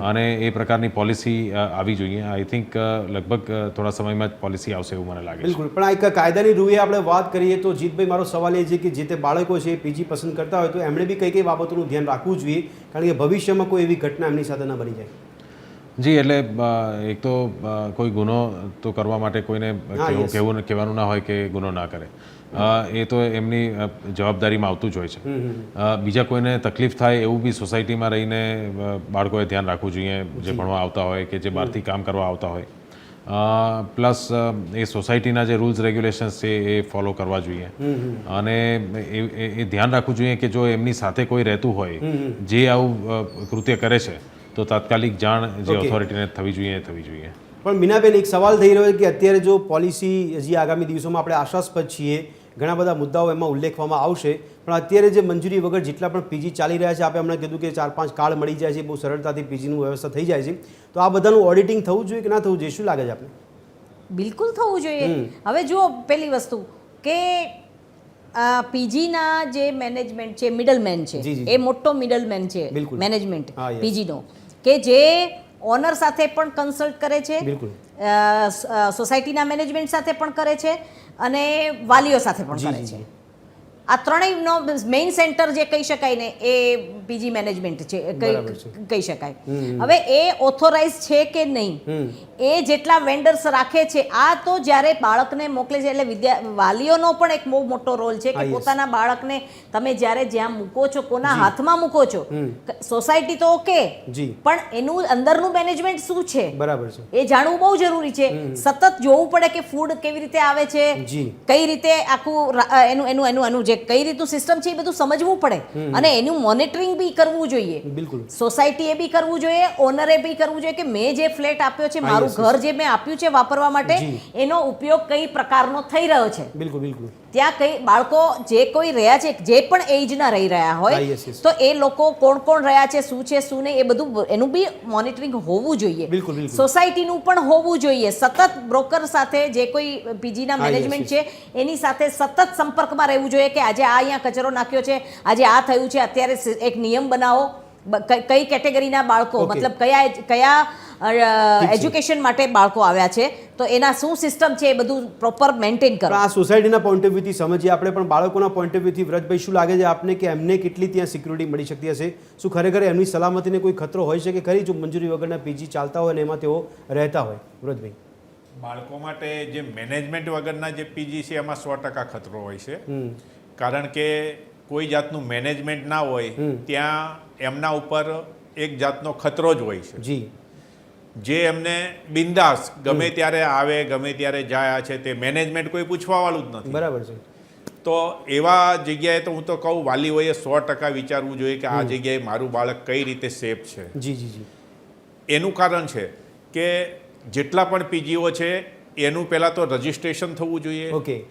અને એ પ્રકારની પોલિસી આવી જોઈએ. આઈ થિંક લગભગ થોડા સમયમાં જ પોલિસી આવશે એવું મને લાગે છે. બિલકુલ. પણ એક કાયદાની રૂએ આપણે વાત કરીએ તો જીતભાઈ, મારો સવાલ એ છે કે જે તે બાળકો છે પીજી પસંદ કરતા હોય તો એમણે બી કઈ કઈ બાબતોનું ધ્યાન રાખવું જોઈએ, કારણ કે ભવિષ્યમાં કોઈ એવી ઘટના એમની સાથે ન બની જાય. જી, એટલે એક તો કોઈ ગુનો તો કરવા માટે કોઈને કહેવાનું ના હોય કે ગુનો ના કરે, એ તો એમની જવાબદારીમાં આવતું જ હોય છે. બીજા કોઈને તકલીફ થાય એવું બી સોસાયટીમાં રહીને બાળકોએ ધ્યાન રાખવું જોઈએ, જે ભણવા આવતા હોય કે જે બહારથી કામ કરવા આવતા હોય. પ્લસ એ સોસાયટીના જે રૂલ્સ રેગ્યુલેશન્સ છે એ ફોલો કરવા જોઈએ અને એ ધ્યાન રાખવું જોઈએ કે જો એમની સાથે કોઈ રહેતું હોય જે આવું કૃત્ય કરે છે તો તાત્કાલિક જાણ જે ઓથોરિટીને થવી જોઈએ. પણ મીનાબેન, એક સવાલ થઈ રહ્યો છે કે અત્યારે જો પોલિસી હજી આગામી દિવસોમાં આપણે આશાસ્પદ છીએ, ઘણા બધા મુદ્દાઓ એમાં ઉલ્લેખવામાં આવશે, પણ અત્યારે જે મંજૂરી વગર જેટલા પણ પીજી ચાલી રહ્યા છે, આપણે હમણાં કીધું કે 4-5 કાર્ડ મળી જાય છે, બહુ સરળતાથી પીજીનું વ્યવસ્થા થઈ જાય છે, તો આ બધાનું ઓડિટિંગ થવું જોઈએ કે ના થવું જોઈએ, શું લાગે છે આપને? બિલકુલ થવું જોઈએ. હવે જુઓ, પહેલી વસ્તુ કે પીજીના જે મેનેજમેન્ટ છે, મિડલમેન છે, એ મોટો મિડલમેન છે મેનેજમેન્ટ પીજીનો, કે જે ઓનર સાથે પણ કન્સલ્ટ કરે છે, સોસાયટીના મેનેજમેન્ટ સાથે પણ કરે છે અને વાલીઓ સાથે પણ કરે છે. આ ત્રણેયનો મેઇન સેન્ટર જે કહી શકાય ને એ પીજી મેનેજમેન્ટ છે કહી શકાય. હવે એ ઓથોરાઇઝ છે કે નહીં, એ જેટલા વેન્ડર્સ રાખે છે, આ તો જ્યારે બાળકને મોકલે છે એટલે વાલીઓનો પણ એક બહુ મોટો રોલ છે કે પોતાના બાળકને તમે જ્યારે જ્યાં મૂકો છો, કોના હાથમાં મૂકો છો, સોસાયટી તો ઓકે, પણ એનું અંદરનું મેનેજમેન્ટ શું છે બરાબર છે એ જાણવું બહુ જરૂરી છે. સતત જોવું પડે કે ફૂડ કેવી રીતે આવે છે, કઈ રીતે આખું એનું જે કઈ રીતનું સિસ્ટમ છે એ બધું સમજવું પડે અને એનું મોનિટરિંગ બી કરવું જોઈએ. સોસાયટીએ બી કરવું જોઈએ, ઓનરે બી કરવું જોઈએ કે મેં જે ફ્લેટ આપ્યો છે, મારું ઘર જે મેં આપ્યું છે વાપરવા માટે, એનો ઉપયોગ કઈ પ્રકારનો થઈ રહ્યો છે. ત્યાં કઈ બાળકો જે કોઈ રહ્યા છે, જે પણ એજના રહી રહ્યા હોય, તો એ લોકો કોણ કોણ રહ્યા છે, શું છે શું નહીં, એ બધું એનું બી મોનિટરિંગ હોવું જોઈએ. સોસાયટીનું પણ હોવું જોઈએ. સતત બ્રોકર સાથે જે કોઈ પીજીના મેનેજમેન્ટ છે એની સાથે સતત સંપર્કમાં રહેવું જોઈએ કે આજે આ અહીંયા કચરો નાખ્યો છે, આજે આ થયું છે, અત્યારે એક નિયમ બનાવો, કઈ કેટેગરીના બાળકો, મતલબ કયા એજ્યુકેશન માટે બાળકો આવ્યા છે, તો એના શું સિસ્ટમ છે એ બધું પ્રોપર મેન્ટેન કરો. આ સોસાયટીના પોઈન્ટ ઓફ વ્યૂથી સમજીએ આપણે, પણ બાળકોના પોઈન્ટ ઓફ વ્યૂથી વ્રજભાઈ શું લાગે છે આપને કે એમને કેટલી ત્યાં સિક્યુરિટી મળી શકતી હશે? શું ખરેખર એમની સલામતીને કોઈ ખતરો હોય છે કે ખરી, જો મંજૂરી વગરના પીજી ચાલતા હોય ને એમાં તેઓ રહેતા હોય? વ્રજભાઈ, બાળકો માટે જે મેનેજમેન્ટ વગરના જે પીજી છે એમાં 100% ખતરો હોય છે. કારણ કે કોઈ જાતનું મેનેજમેન્ટ ના હોય ત્યાં એમના ઉપર એક જાતનો ખતરો જ હોય છે, જે એમને બિંદાસ ગમે ત્યારે આવે ગમે ત્યારે જાય છે, તે મેનેજમેન્ટ કોઈ પૂછવા વાળું જ નથી. બરાબર છે. તો એવા જગ્યાએ તો હું તો કહું વાલીઓએ 100% વિચારવું જોઈએ કે આ જગ્યાએ મારું બાળક કઈ રીતે સેફ છે. એનું કારણ છે કે જેટલા પણ પીજીઓ છે એનું પહેલાં તો રજિસ્ટ્રેશન થવું જોઈએ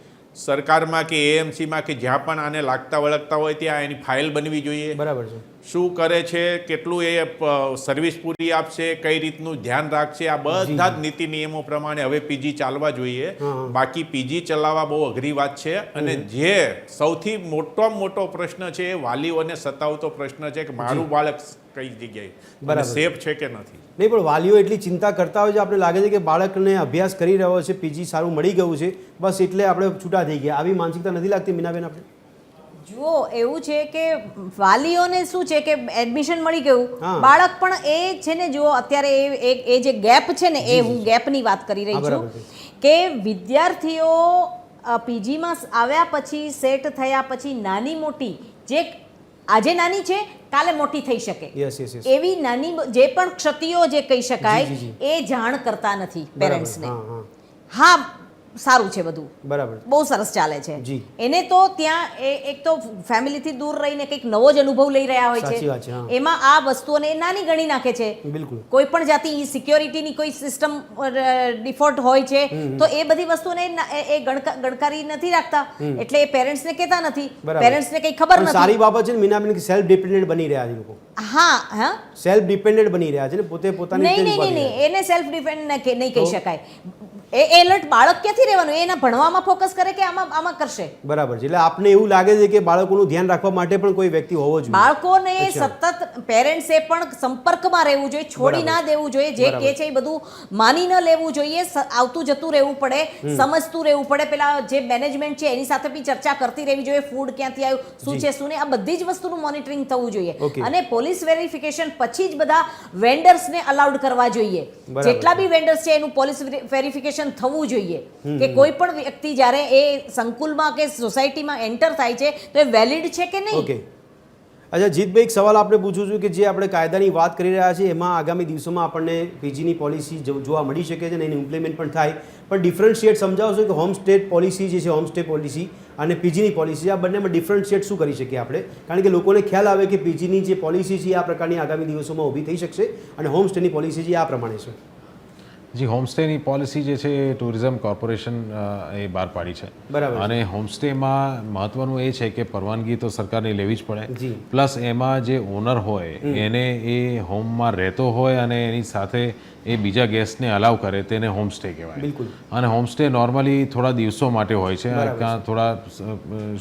સરકારમાં કે એએમસીમાં કે જ્યાં પણ આને લાગતા વળગતા હોય ત્યાં એની ફાઇલ બનવી જોઈએ. બરાબર છે. શું કરે છે, કેટલું એ સર્વિસ પૂરી આપશે, કઈ રીતનું ધ્યાન રાખશે, આ બધા જ નીતિ નિયમો પ્રમાણે હવે પીજી ચાલવા જોઈએ. બાકી પીજી ચલાવવા બહુ અઘરી વાત છે અને જે સૌથી મોટો પ્રશ્ન છે એ વાલીઓને સતાવતો પ્રશ્ન છે કે મારું બાળક કઈ જગ્યાએ સેફ છે કે નથી. નહીં, પણ વાલીઓ એટલી ચિંતા કરતા હોય છે, આપણે લાગે છે કે બાળકને અભ્યાસ કરી રહ્યો છે, પીજી સારું મળી ગયું છે, બસ એટલે આપણે છૂટા થઈ ગયા. આવી માનસિકતા નથી લાગતી મીનાબેન આપણે? જુઓ, એવું છે કે વાલીઓને શું છે કે એડમિશન મળી ગયું, બાળક પણ એ છે ને, જુઓ અત્યારે એ જે ગેપ છે ને, એ હું ગેપની વાત કરી રહી છું કે વિદ્યાર્થીઓ પીજીમાં આવ્યા પછી, સેટ થયા પછી નાની મોટી જે આજે નાની છે કાલે મોટી થઈ શકે એવી નાની જે પણ ક્ષતિઓ જે કહી શકાય એ જાણ કરતા નથી પેરેન્ટ્સને. હા, સારું છે બધું, બરાબર, બહુ સરસ ચાલે છે. એને તો ત્યાં એક તો ફેમિલીથી દૂર રહીને કંઈક નવો જ અનુભવ લઈ રહ્યા હોય છે, એમાં આ વસ્તુઓને નાની ગણી નાખે છે. કોઈ પણ જાતિ સિક્યોરિટીની કોઈ સિસ્ટમ ડિફોલ્ટ હોય છે તો એ બધી વસ્તુને એ ગણકારી નથી રાખતા, એટલે એ પેરેન્ટ્સને કહેતા નથી, પેરેન્ટ્સને કંઈ ખબર નથી. સારી બાબત છે મીનાબેન કે સેલ્ફ ડિપેન્ડન્ટ બની રહ્યા છે લોકો. હા, સેલ્ફ ડિપેન્ડન્ટ બની રહ્યા છે ને, પોતે પોતાની. નહીં, એને સેલ્ફ ડિપેન્ડન્ટ નહીં કહી શકાય. એ એલર્ટ બાળક ક્યાંથી રહેવાનું, એના ભણવામાં ફોકસ કરે કે આમાં કરશે. બરાબર છે. એટલે આપને એવું લાગે છે કે બાળકોનું ધ્યાન રાખવા માટે પણ કોઈ વ્યક્તિ હોવો જોઈએ. બાળકોને સતત પેરેન્ટ્સે પણ સંપર્કમાં રહેવું જોઈએ, છોડી ના દેવું જોઈએ, જે કે છે એ બધું માની ન લેવું જોઈએ, આવતું જતું રહેવું પડે, સમજતું રહેવું પડે, પેલા જે મેનેજમેન્ટ છે એની સાથે બી ચર્ચા કરતી રહેવી જોઈએ, ફૂડ ક્યાંથી આવ્યું, શું છે શું નહીં, આ બધી જ વસ્તુનું મોનિટરિંગ થવું જોઈએ અને પોલીસ વેરિફિકેશન પછી જ બધા વેન્ડર્સને અલાઉડ કરવા જોઈએ. જેટલા બી વેન્ડર્સ છે એનું પોલીસ વેરિફિકેશન વેરિફિકેશન થવું જોઈએ કે કોઈ પણ વ્યક્તિ જ્યારે એ સંકુલમાં કે સોસાયટીમાં એન્ટર થાય છે તો એ વેલિડ છે કે નહીં. ઓકે, અચ્છા જીતભાઈ, એક સવાલ આપણે પૂછું છું કે જે આપણે કાયદાની વાત કરી રહ્યા છીએ એમાં આગામી દિવસોમાં આપણને પીજીની પોલિસી જોવા મળી શકે છે અને એની ઇમ્પ્લિમેન્ટ પણ થાય, પણ ડિફરન્શિએટ સમજાવશો કે હોમ સ્ટે પોલિસી જે છે, હોમ સ્ટે પોલિસી અને પીજીની પોલિસી, આ બંનેમાં ડિફરન્શિએટ શું કરી શકીએ આપણે? કારણ કે લોકોને ખ્યાલ આવે કે પીજીની જે પોલિસી છે આ પ્રકારની આગામી દિવસોમાં ઊભી થઈ શકશે અને હોમ સ્ટેની પોલિસી જે આ પ્રમાણે છે. જી, હોમસ્ટેની પોલિસી જે છે એ ટુરિઝમ કોર્પોરેશન એ બહાર પાડી છે. બરાબર. અને હોમસ્ટેમાં મહત્વનું એ છે કે પરવાનગી તો સરકારને લેવી જ પડે, જી. પ્લસ એમાં જે ઓનર હોય એને એ હોમમાં રહેતો હોય અને એની સાથે એ બીજા ગેસ્ટને અલાઉ કરે તેને હોમસ્ટે કહેવાય. બિલકુલ. અને હોમસ્ટે નોર્મલી થોડા દિવસો માટે હોય છે, બરાબર. કાં થોડા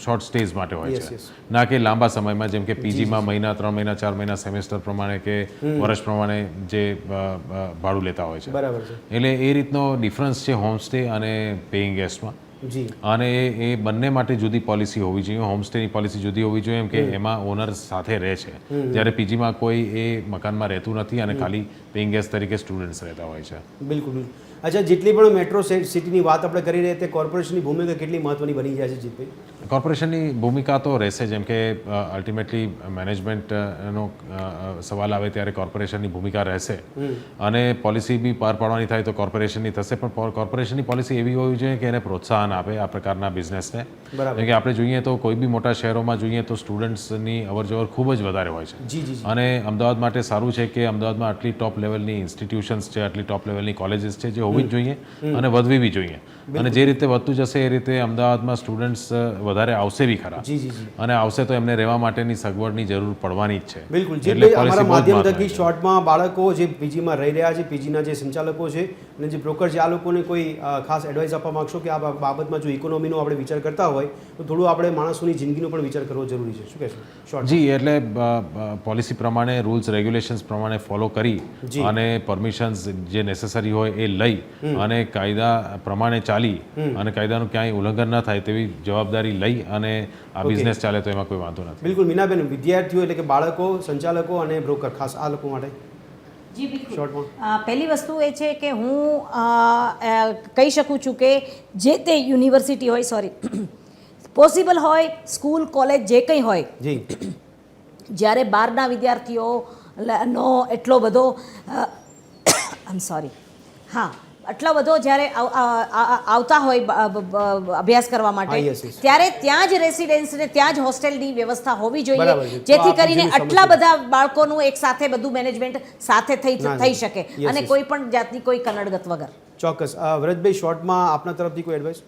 શોર્ટ સ્ટેઝ માટે હોય Yes, છે, yes. ના કે લાંબા સમયમાં, જેમ કે પીજીમાં મહિના, 3 મહિના, 4 મહિના, સેમેસ્ટર પ્રમાણે કે વર્ષ પ્રમાણે જે ભાડું લેતા હોય છે. બરાબર છે. એટલે એ રીતનો ડિફરન્સ છે હોમસ્ટે અને પેઇંગ ગેસ્ટમાં. જી. અને એ બંને માટે જુદી પોલિસી હોવી જોઈએ. હોમસ્ટેની પોલિસી જુદી હોવી જોઈએ, એમ કે એમાં ઓનર સાથે રહે છે, જ્યારે પીજીમાં કોઈ એ મકાનમાં રહેતું નથી અને ખાલી પેઇંગ ગેસ્ટ તરીકે સ્ટુડન્ટ્સ રહેતા હોય છે. બિલકુલ બિલકુલ. અચ્છા, જેટલી પણ મેટ્રો સિટીની વાત આપણે કરી રહ્યા તે કોર્પોરેશનની ભૂમિકા કેટલી મહત્વની બની જાય છે જીતભાઈ? કોર્પોરેશનની ભૂમિકા તો રહેશે, જેમ કે અલ્ટિમેટલી મેનેજમેન્ટનો સવાલ આવે ત્યારે કોર્પોરેશનની ભૂમિકા રહેશે અને પોલિસી બી પાર પાડવાની થાય તો કોર્પોરેશનની થશે, પણ કોર્પોરેશનની પોલિસી એવી હોવી જોઈએ કે એને પ્રોત્સાહન આપે આ પ્રકારના બિઝનેસને. બરાબર. જેમ કે આપણે જોઈએ તો કોઈ બી મોટા શહેરોમાં જોઈએ તો સ્ટુડન્ટ્સની અવરજવર ખૂબ જ વધારે હોય છે. જી જી જી. અને અમદાવાદ માટે સારું છે કે અમદાવાદમાં આટલી ટોપ લેવલની ઇન્સ્ટિટ્યુશન્સ છે, આટલી ટોપ લેવલની કોલેજીસ છે જે હોવી જ જોઈએ અને વધવી બી જોઈએ. અને જે રીતે વધતું જશે એ રીતે અમદાવાદમાં સ્ટુડન્ટ્સ વધારે આવશે બી ખરા. જી જી જી. અને આવશે તો એમને રહેવા માટેની સગવડની જરૂર પડવાની જ છે. બિલકુલ. એટલે જે policy અમારા બહુ જ માધ્યમ મહત્વની થકી છે. શોર્ટમાં બાળકો જે પીજીમાં રહી રહ્યા છે, પીજીના જે સંચાલકો છે અને જે બ્રોકર છે, આ લોકોને કોઈ ખાસ એડવાઇસ આપવા માંગશો કે આ બાબતમાં જો ઇકોનોમીનો આપણે વિચાર કરતા હોય તો થોડું આપણે માણસોની જિંદગીનો પણ વિચાર કરવો જરૂરી છે? શું કહેશો શોર્ટ? જી, એટલે પોલિસી પ્રમાણે, રૂલ્સ રેગ્યુલેશન્સ પ્રમાણે ફોલો કરી જી. અને પરમિશન્સ જે નેસેસરી હોય એ લઈ અને કાયદા પ્રમાણે ચાલી અને કાયદાનું ક્યાંય ઉલ્લંઘન ન થાય તેવી જવાબદારી લઈ અને આ બિઝનેસ ચાલે તો એમાં કોઈ વાંધો નથી. બિલકુલ. મીનાબેન, વિદ્યાર્થીઓ એટલે કે બાળકો, સંચાલકો અને બ્રોકર, ખાસ આ લોકો માટે જી બિલકુલ. શોર્ટમાં પહેલી વસ્તુ એ છે કે હું કહી શકું છું કે જે તે યુનિવર્સિટી હોય, પોસિબલ હોય, સ્કૂલ, કોલેજ જે કંઈ હોય, જી જ્યારે બહારના વિદ્યાર્થીઓ નો એટલો બધો આટલો બધો જ્યારે આવતા હોય અભ્યાસ કરવા માટે, yes, yes. ત્યારે ત્યાં જ રેસિડેન્સને ત્યાં જ હોસ્ટેલની વ્યવસ્થા હોવી જોઈએ, બરાબર છે. તો જેથી આપણે કરીને જેની આટલા સમસ્યા- બધા બાળકોનું એક સાથે બધું મેનેજમેન્ટ સાથે ના, થઈ શકે yes, અને yes. કોઈ પણ જાતની કોઈ કનડગત વગર. ચોક્કસ. વ્રજભાઈ, શોર્ટમાં આપના તરફથી કોઈ એડવાઇસ?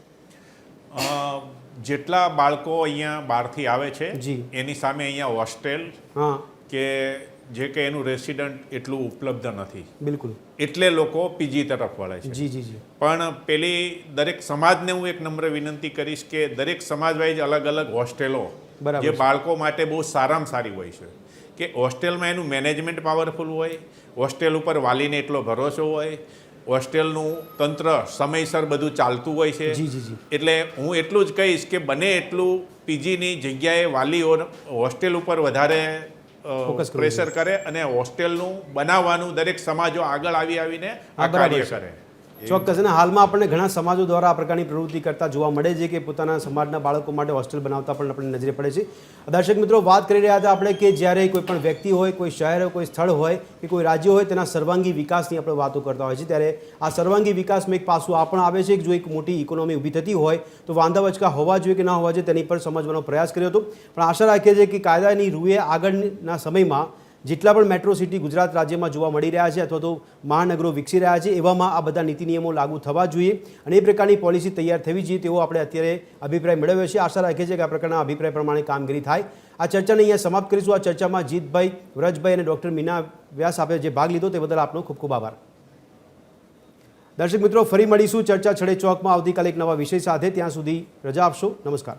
જેટલા બાળકો અહીંયા બહારથી આવે છે જી. એની સામે અહીંયા હોસ્ટેલ હા, કે જે કે એનું રેસિડન્ટ એટલું ઉપલબ્ધ નથી, બિલકુલ. એટલે લોકો પીજી તરફ વળે છે. જી જી જી. પણ પેલી દરેક સમાજને હું એક નમ્ર વિનંતી કરીશ કે દરેક સમાજ વાઇઝ અલગ અલગ હોસ્ટેલો બરાબર જે છે. બાળકો માટે બહુ સારામાં સારી હોય છે, કે હોસ્ટેલમાં એનું મેનેજમેન્ટ પાવરફુલ હોય, હોસ્ટેલ ઉપર વાલીને એટલો ભરોસો હોય, હોસ્ટેલનું તંત્ર સમયસર બધું ચાલતું હોય છે. જી જી જી. એટલે હું એટલું જ કહીશ કે બને એટલું પીજીની જગ્યાએ વાલીઓ હોસ્ટેલ ઉપર વધારે ફોકસ કરવું પ્રેશર કરે અને હોસ્ટેલનું બનાવવાનું દરેક સમાજો આગળ આવીને આ બરાબર કાર્ય છે. કરે. ચોક્કસ. અને હાલમાં આપણને ઘણા સમાજો દ્વારા આ પ્રકારની પ્રવૃત્તિ કરતા જોવા મળે છે કે પોતાના સમાજના બાળકો માટે હોસ્ટેલ બનાવતા પણ આપણને નજરે પડે છે. દર્શક મિત્રો, વાત કરી રહ્યા હતા આપણે કે જ્યારે કોઈ પણ વ્યક્તિ હોય, કોઈ શહેર હોય, કોઈ સ્થળ હોય કે કોઈ રાજ્ય હોય, તેના સર્વાંગી વિકાસની આપણે વાતો કરતા હોય છે, ત્યારે આ સર્વાંગી વિકાસમાં એક પાસું આ પણ આવે છે કે જો એક મોટી ઇકોનોમી ઊભી થતી હોય તો વાંધા વચકા હોવા જોઈએ કે ના હોવા જોઈએ તેની પર સમજવાનો પ્રયાસ કર્યો હતો. પણ આશા રાખીએ છીએ કે કાયદાની રૂએ આગળના સમયમાં જેટલા પણ મેટ્રો સિટી ગુજરાત રાજ્યમાં જોવા મળી રહ્યા છે અથવા તો મહાનગરો વિકસી રહ્યા છે, એવામાં આ બધા નીતિ નિયમો લાગુ થવા જોઈએ અને એ પ્રકારની પોલિસી તૈયાર થવી જોઈએ તેવો આપણે અત્યારે અભિપ્રાય મેળવ્યો છે. આશા રાખીએ છીએ કે આ પ્રકારના અભિપ્રાય પ્રમાણે કામગીરી થાય. આ ચર્ચાને અહીંયા સમાપ્ત કરીશું. આ ચર્ચામાં જીતભાઈ, વ્રજભાઈ અને ડૉક્ટર મીના વ્યાસ આપે જે ભાગ લીધો તે બદલ આપનો ખૂબ ખૂબ આભાર. દર્શક મિત્રો, ફરી મળીશું ચર્ચા છડે ચોકમાં આવતીકાલે એક નવા વિષય સાથે. ત્યાં સુધી રજા આપશો. નમસ્કાર.